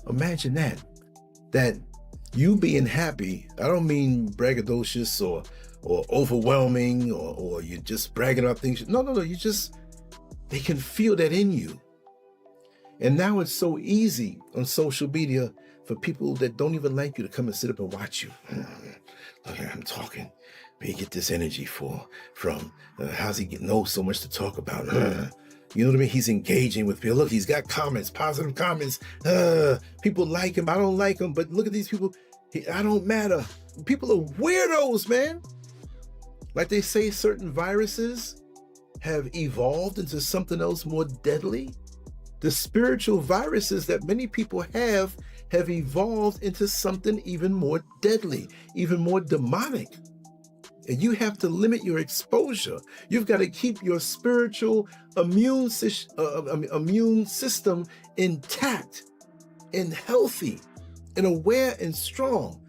Imagine that you being happy, I don't mean braggadocious or overwhelming or you're just bragging about things. No, they can feel that in you. And now it's so easy on social media for people that don't even like you to come and sit up and watch you. Look, I'm talking. Where you get this energy from? How's he know so much to talk about? You know what I mean? He's engaging with people. Look, he's got comments, positive comments. People like him. I don't like him. But look at these people. I don't matter. People are weirdos, man. Like they say, certain viruses have evolved into something else more deadly. The spiritual viruses that many people have evolved into something even more deadly, even more demonic. And you have to limit your exposure. You've got to keep your spiritual immune system intact and healthy and aware and strong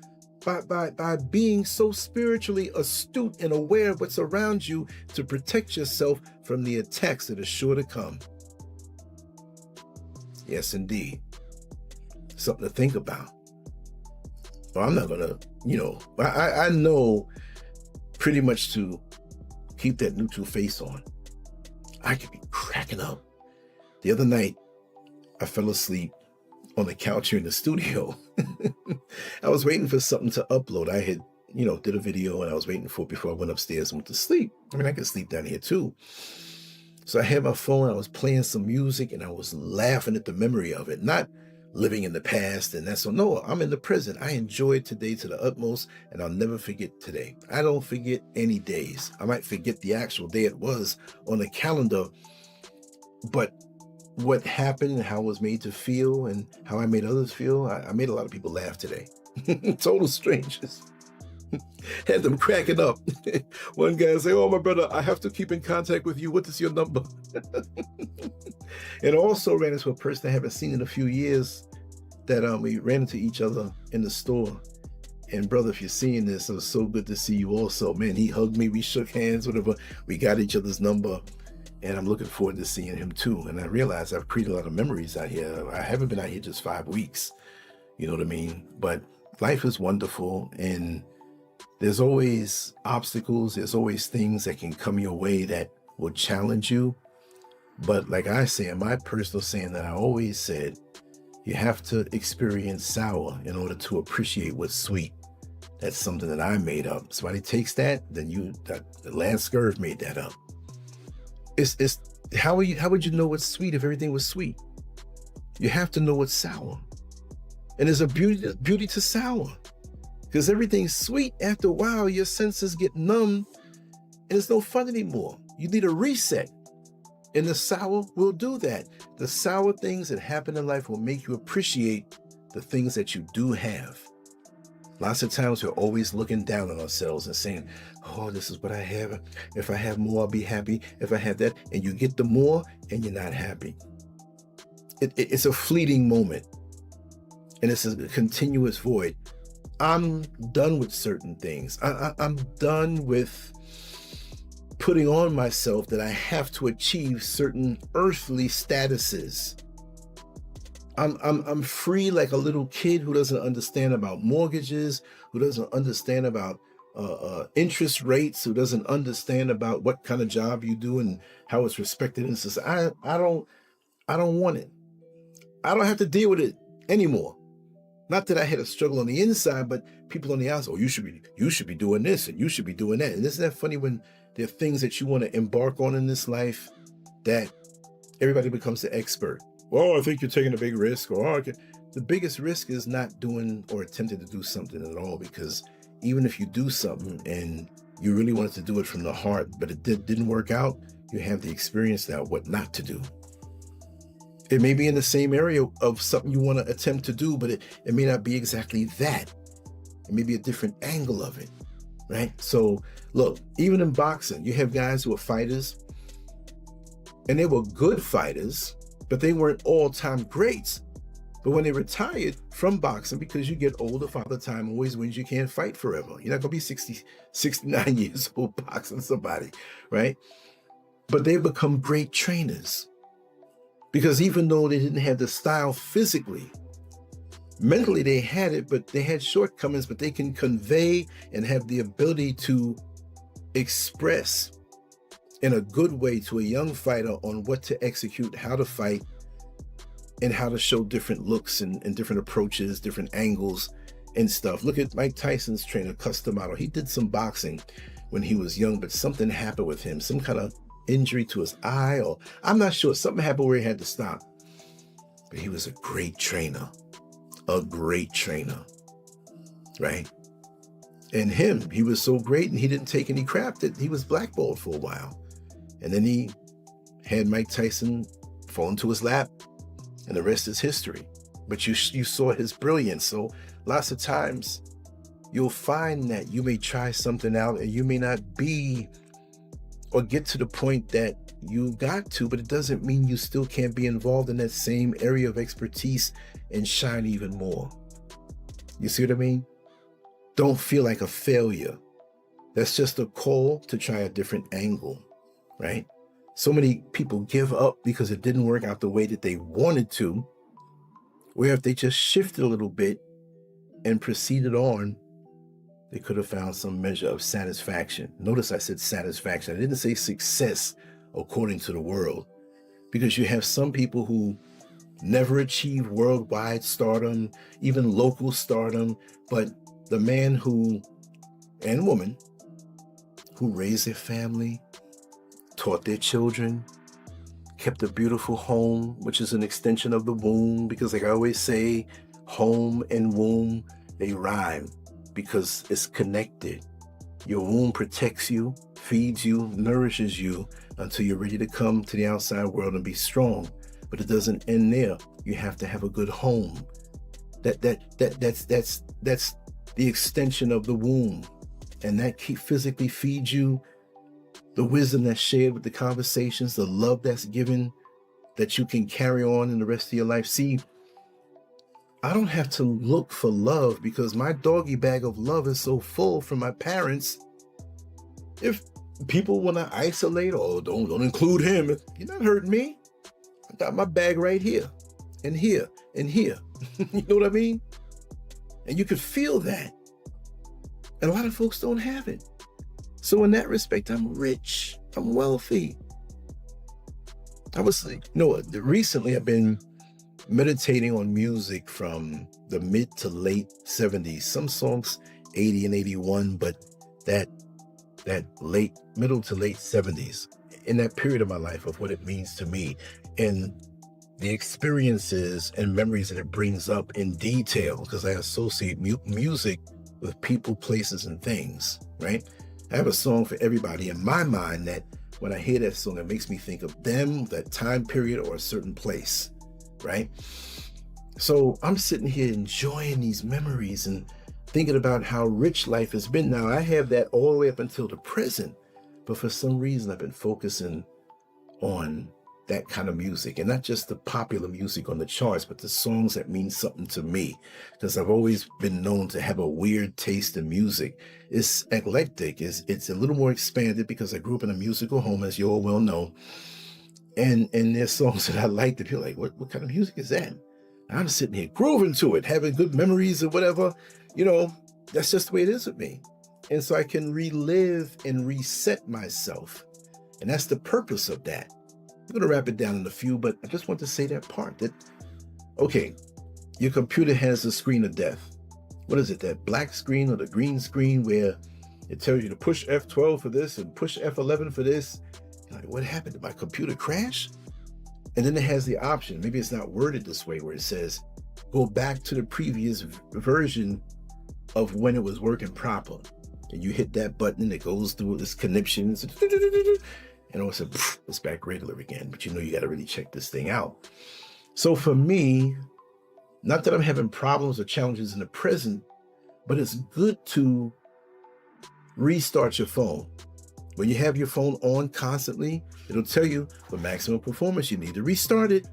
by being so spiritually astute and aware of what's around you to protect yourself from the attacks that are sure to come. Yes, indeed. Something to think about. Well, I'm not going to, I know pretty much to keep that neutral face on. I could be cracking up. The other night, I fell asleep on the couch here in the studio. I was waiting for something to upload. I had, did a video and I was waiting for it before I went upstairs and went to sleep. I mean, I could sleep down here too. So I had my phone, I was playing some music and I was laughing at the memory of it, not living in the past and that's so. No, I'm in the present. I enjoyed today to the utmost and I'll never forget today. I don't forget any days. I might forget the actual day it was on the calendar, but what happened and how I was made to feel and how I made others feel, I made a lot of people laugh today. Total strangers. Had them cracking up. One guy say, "Oh, my brother, I have to keep in contact with you. What is your number?" And also ran into a person I haven't seen in a few years that we ran into each other in the store. And brother, if you're seeing this, it was so good to see you also. Man, he hugged me. We shook hands, whatever. We got each other's number. And I'm looking forward to seeing him too. And I realized I've created a lot of memories out here. I haven't been out here just 5 weeks. You know what I mean? But life is wonderful. And there's always obstacles. There's always things that can come your way that will challenge you. But like I say, in my personal saying that I always said, you have to experience sour in order to appreciate what's sweet. That's something that I made up. Somebody takes that, then LanceScurv made that up. It's how would you know what's sweet if everything was sweet? You have to know what's sour. And there's a beauty to sour. Because everything's sweet, after a while, your senses get numb and it's no fun anymore. You need a reset. And the sour will do that. The sour things that happen in life will make you appreciate the things that you do have. Lots of times we're always looking down on ourselves and saying, "Oh, this is what I have. If I have more, I'll be happy. If I have that," and you get the more and you're not happy. It's a fleeting moment. And it's a continuous void. I'm done with certain things. I'm done with putting on myself that I have to achieve certain earthly statuses. I'm free like a little kid who doesn't understand about mortgages, who doesn't understand about interest rates, who doesn't understand about what kind of job you do and how it's respected in society. I don't want it. I don't have to deal with it anymore. Not that I had a struggle on the inside, but people on the outside, oh, you should be doing this and you should be doing that. And isn't that funny when there are things that you want to embark on in this life that everybody becomes the expert? Well, I think you're taking a big risk. Or okay. The biggest risk is not doing or attempting to do something at all, because even if you do something and you really wanted to do it from the heart, but it didn't work out, you have the experience now what not to do. It may be in the same area of something you want to attempt to do, but it may not be exactly that. It may be a different angle of it, right? So look, even in boxing, you have guys who are fighters, and they were good fighters, but they weren't all-time greats. But when they retired from boxing, because you get older, Father Time always wins, you can't fight forever. You're not going to be 60, 69 years old boxing somebody, right? But they become great trainers. Because even though they didn't have the style physically, mentally they had it, but they had shortcomings, but they can convey and have the ability to express in a good way to a young fighter on what to execute, how to fight, and how to show different looks and different approaches, different angles and stuff. Look at Mike Tyson's trainer, Custom Model. He did some boxing when he was young, but something happened with him, some kind of injury to his eye, or I'm not sure, something happened where he had to stop. But he was a great trainer, right? And he was so great, and he didn't take any crap that he was blackballed for a while. And then he had Mike Tyson fall into his lap, and the rest is history. But you saw his brilliance. So lots of times you'll find that you may try something out and you may not be or get to the point that you got to, but it doesn't mean you still can't be involved in that same area of expertise and shine even more. You see what I mean? Don't feel like a failure. That's just a call to try a different angle, right? So many people give up because it didn't work out the way that they wanted to, where if they just shifted a little bit and proceeded on, they could have found some measure of satisfaction. Notice I said satisfaction. I didn't say success according to the world, because you have some people who never achieve worldwide stardom, even local stardom, but the man and woman who raised their family, taught their children, kept a beautiful home, which is an extension of the womb, because like I always say, home and womb, they rhyme because it's connected. Your womb protects you, feeds you, nourishes you until you're ready to come to the outside world and be strong. But it doesn't end there. You have to have a good home. That's the extension of the womb, and that physically feeds you the wisdom that's shared with the conversations, the love that's given, that you can carry on in the rest of your life. See, I don't have to look for love because my doggy bag of love is so full from my parents. If people want to isolate, or don't include him, you're not hurting me. I got my bag right here and here and here. You know what I mean? And you could feel that. And a lot of folks don't have it. So in that respect, I'm rich. I'm wealthy. Recently I've been meditating on music from the mid to late 70s. Some songs 80 and 81, but that middle to late 70s, in that period of my life of what it means to me and the experiences and memories that it brings up in detail, because I associate music with people, places, and things, right? I have a song for everybody in my mind that when I hear that song, it makes me think of them, that time period, or a certain place, right? So I'm sitting here enjoying these memories and thinking about how rich life has been. Now, I have that all the way up until the present, but for some reason, I've been focusing on that kind of music, and not just the popular music on the charts, but the songs that mean something to me, because I've always been known to have a weird taste in music. It's eclectic, it's a little more expanded because I grew up in a musical home, as you all well know, and there's songs that I like that people are like, what kind of music is that? I'm sitting here grooving to it, having good memories or whatever. That's just the way it is with me. And so I can relive and reset myself. And that's the purpose of that. I'm going to wrap it down in a few, but I just want to say that part that, okay, your computer has a screen of death. What is it, that black screen or the green screen where it tells you to push F12 for this and push F11 for this? You're like, what happened? Did my computer crash? And then it has the option, maybe it's not worded this way, where it says, go back to the previous version of when it was working proper. And you hit that button and it goes through this conniptions, and all of a sudden, it's back regular again. But you got to really check this thing out. So for me, not that I'm having problems or challenges in the present, but it's good to restart your phone. When you have your phone on constantly, it'll tell you for maximum performance, you need to restart it.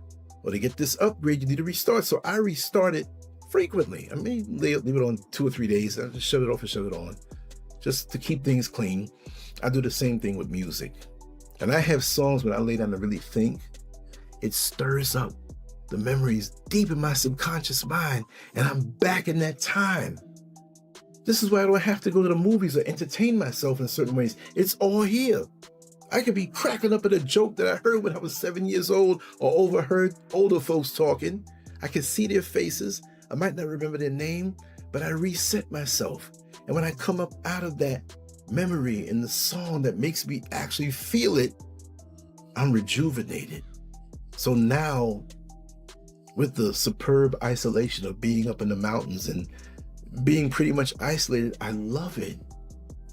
Or to get this upgrade, you need to restart. So I restart it frequently. I mean, leave it on 2 or 3 days. I just shut it off and shut it on, just to keep things clean. I do the same thing with music. And I have songs when I lay down to really think, it stirs up the memories deep in my subconscious mind, and I'm back in that time. This is why I don't have to go to the movies or entertain myself in certain ways. It's all here. I could be cracking up at a joke that I heard when I was 7 years old or overheard older folks talking. I can see their faces. I might not remember their name, but I reset myself. And when I come up out of that memory in the song that makes me actually feel it, I'm rejuvenated. So now, with the superb isolation of being up in the mountains and being pretty much isolated, I love it.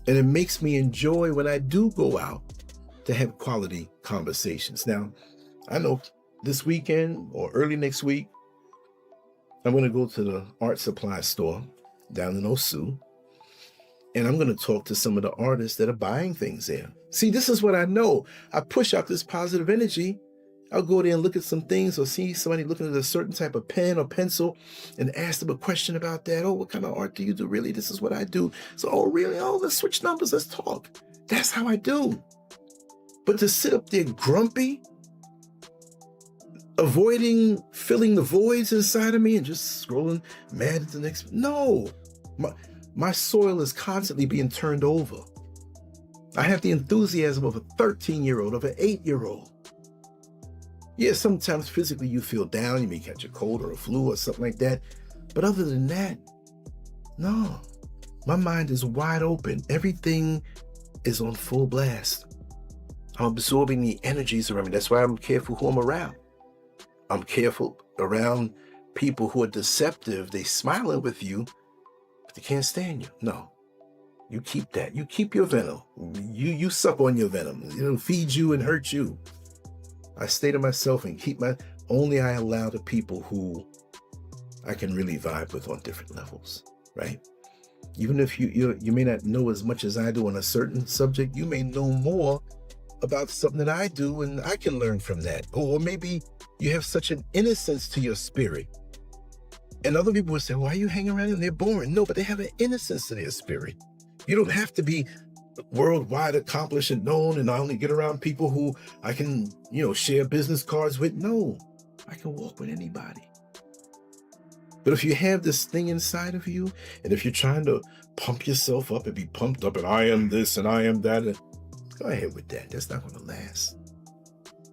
And it makes me enjoy when I do go out to have quality conversations. Now, I know this weekend or early next week, I'm going to go to the art supply store down in Osu, and I'm going to talk to some of the artists that are buying things there. See, this is what I know. I push out this positive energy. I'll go there and look at some things or see somebody looking at a certain type of pen or pencil and ask them a question about that. Oh, what kind of art do you do? Really? This is what I do. So, oh, really? Oh, let's switch numbers. Let's talk. That's how I do. But to sit up there grumpy, avoiding filling the voids inside of me and just scrolling mad at the next, no. My soil is constantly being turned over. I have the enthusiasm of a 13-year-old, of an 8-year-old. Yeah, sometimes physically you feel down, you may catch a cold or a flu or something like that. But other than that, no. My mind is wide open. Everything is on full blast. I'm absorbing the energies around me. That's why I'm careful who I'm around. I'm careful around people who are deceptive. They smiling with you, but they can't stand you. No. You keep that. You keep your venom. You suck on your venom. It'll feed you and hurt you. I stay to myself and only I allow the people who I can really vibe with on different levels, right? Even if you may not know as much as I do on a certain subject, you may know more about something that I do, and I can learn from that. Or maybe you have such an innocence to your spirit. And other people would say, why are you hanging around them? They're boring. No, but they have an innocence to their spirit. You don't have to be worldwide accomplished and known, and I only get around people who I can, share business cards with. No, I can walk with anybody. But if you have this thing inside of you, and if you're trying to pump yourself up and be pumped up, and I am this and I am that, go ahead with that. That's not going to last.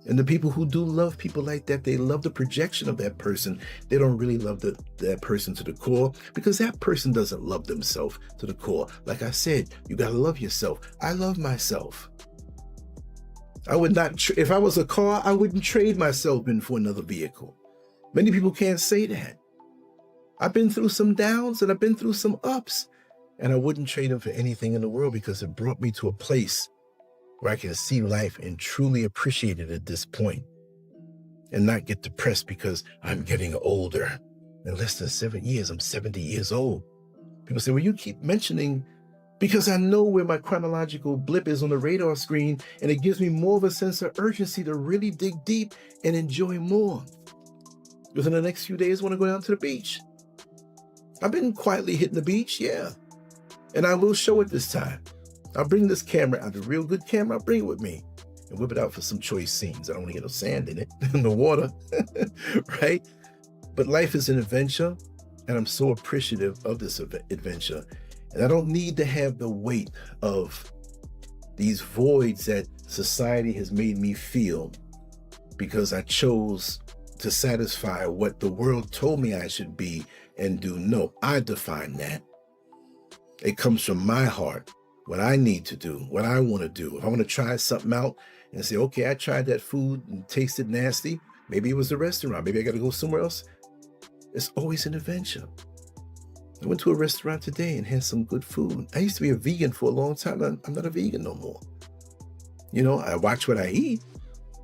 And the people who do love people like that, they love the projection of that person. They don't really love that person to the core, because that person doesn't love themselves to the core. Like I said, you got to love yourself. I love myself. I would not, if I was a car, I wouldn't trade myself in for another vehicle. Many people can't say that. I've been through some downs and I've been through some ups, and I wouldn't trade them for anything in the world, because it brought me to a place where I can see life and truly appreciate it at this point, and not get depressed because I'm getting older. In less than 7 years, I'm 70 years old. People say, well, you keep mentioning because I know where my chronological blip is on the radar screen, and it gives me more of a sense of urgency to really dig deep and enjoy more. Within the next few days, I want to go down to the beach. I've been quietly hitting the beach, yeah. And I will show it this time. I'll bring this camera out, a real good camera, I'll bring it with me and whip it out for some choice scenes. I don't want to get no sand in it, in the water, right? But life is an adventure, and I'm so appreciative of this adventure. And I don't need to have the weight of these voids that society has made me feel because I chose to satisfy what the world told me I should be and do. No, I define that. It comes from my heart, what I need to do, what I want to do. If I want to try something out and say, okay, I tried that food and tasted nasty. Maybe it was a restaurant. Maybe I got to go somewhere else. It's always an adventure. I went to a restaurant today and had some good food. I used to be a vegan for a long time. I'm not a vegan no more. You know, I watch what I eat,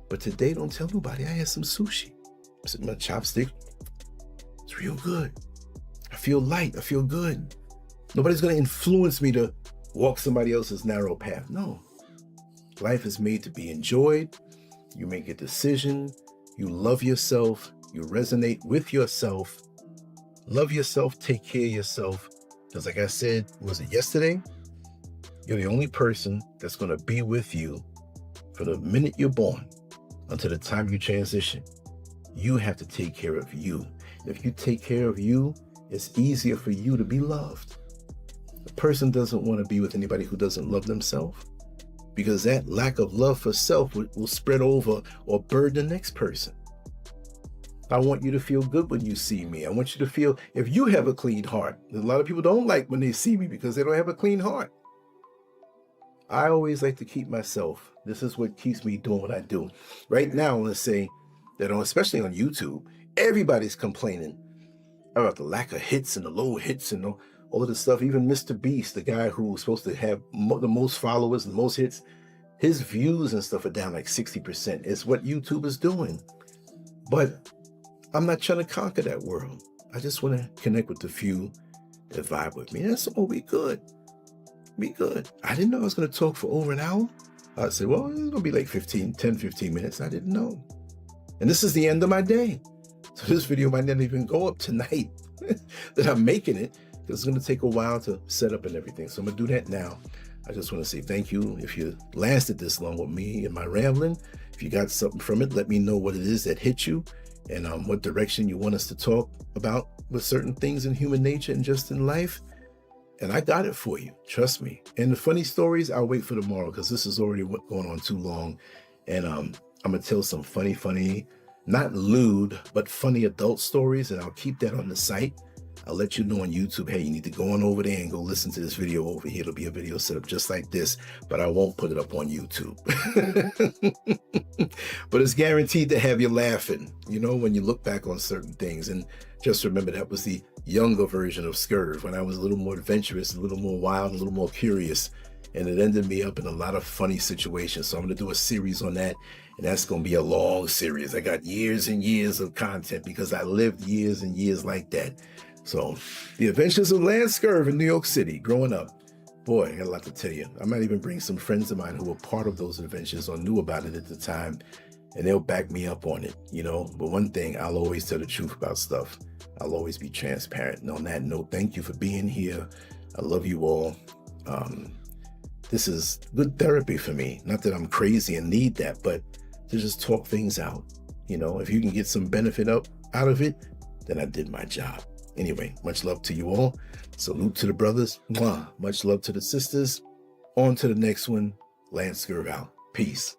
but today don't tell nobody. I had some sushi. I'm sitting on my chopstick. It's real good. I feel light. I feel good. Nobody's going to influence me to walk somebody else's narrow path. No. Life is made to be enjoyed. You make a decision. You love yourself. You resonate with yourself. Love yourself, take care of yourself. Because like I said, was it yesterday? You're the only person that's going to be with you from the minute you're born until the time you transition. You have to take care of you. If you take care of you, it's easier for you to be loved. A person doesn't want to be with anybody who doesn't love themselves, because that lack of love for self will spread over or burden the next person. I want you to feel good when you see me. I want you to feel, if you have a clean heart. A lot of people don't like when they see me because they don't have a clean heart. I always like to keep myself. This is what keeps me doing what I do. Right now, let's say that especially on YouTube, everybody's complaining about the lack of hits and the low hits and all of this stuff. Even Mr. Beast, the guy who's supposed to have the most followers and the most hits, his views and stuff are down like 60%. It's what YouTube is doing. But I'm not trying to conquer that world. I just want to connect with the few that vibe with me. That's all. We good. Be good. I didn't know I was going to talk for over an hour. I said, well, it's going to be like 15 minutes. I didn't know. And this is the end of my day. So this video might not even go up tonight that I'm making it, because it's going to take a while to set up and everything. So I'm going to do that now. I just want to say thank you. If you lasted this long with me and my rambling, if you got something from it, let me know what it is that hit you and what direction you want us to talk about with certain things in human nature and just in life. And I got it for you. Trust me. And the funny stories, I'll wait for tomorrow, because this is already going on too long. And I'm going to tell some funny, not lewd, but funny adult stories. And I'll keep that on the site. I'll let you know on YouTube, hey, you need to go on over there and go listen to this video over here. It'll be a video set up just like this, but I won't put it up on YouTube. But it's guaranteed to have you laughing, you know, when you look back on certain things. And just remember, that was the younger version of Scurv, when I was a little more adventurous, a little more wild, a little more curious. And it ended me up in a lot of funny situations. So I'm going to do a series on that. And that's going to be a long series. I got years and years of content because I lived years and years like that. So the adventures of LanceScurv in New York City growing up. Boy, I got a lot to tell you. I might even bring some friends of mine who were part of those adventures or knew about it at the time, and they'll back me up on it, you know. But one thing, I'll always tell the truth about stuff. I'll always be transparent. And on that note, thank you for being here. I love you all. This is good therapy for me. Not that I'm crazy and need that, but to just talk things out. You know, if you can get some benefit out of it, then I did my job. Anyway, much love to you all. Salute to the brothers. Mwah. Much love to the sisters. On to the next one. LanceScurv out. Peace.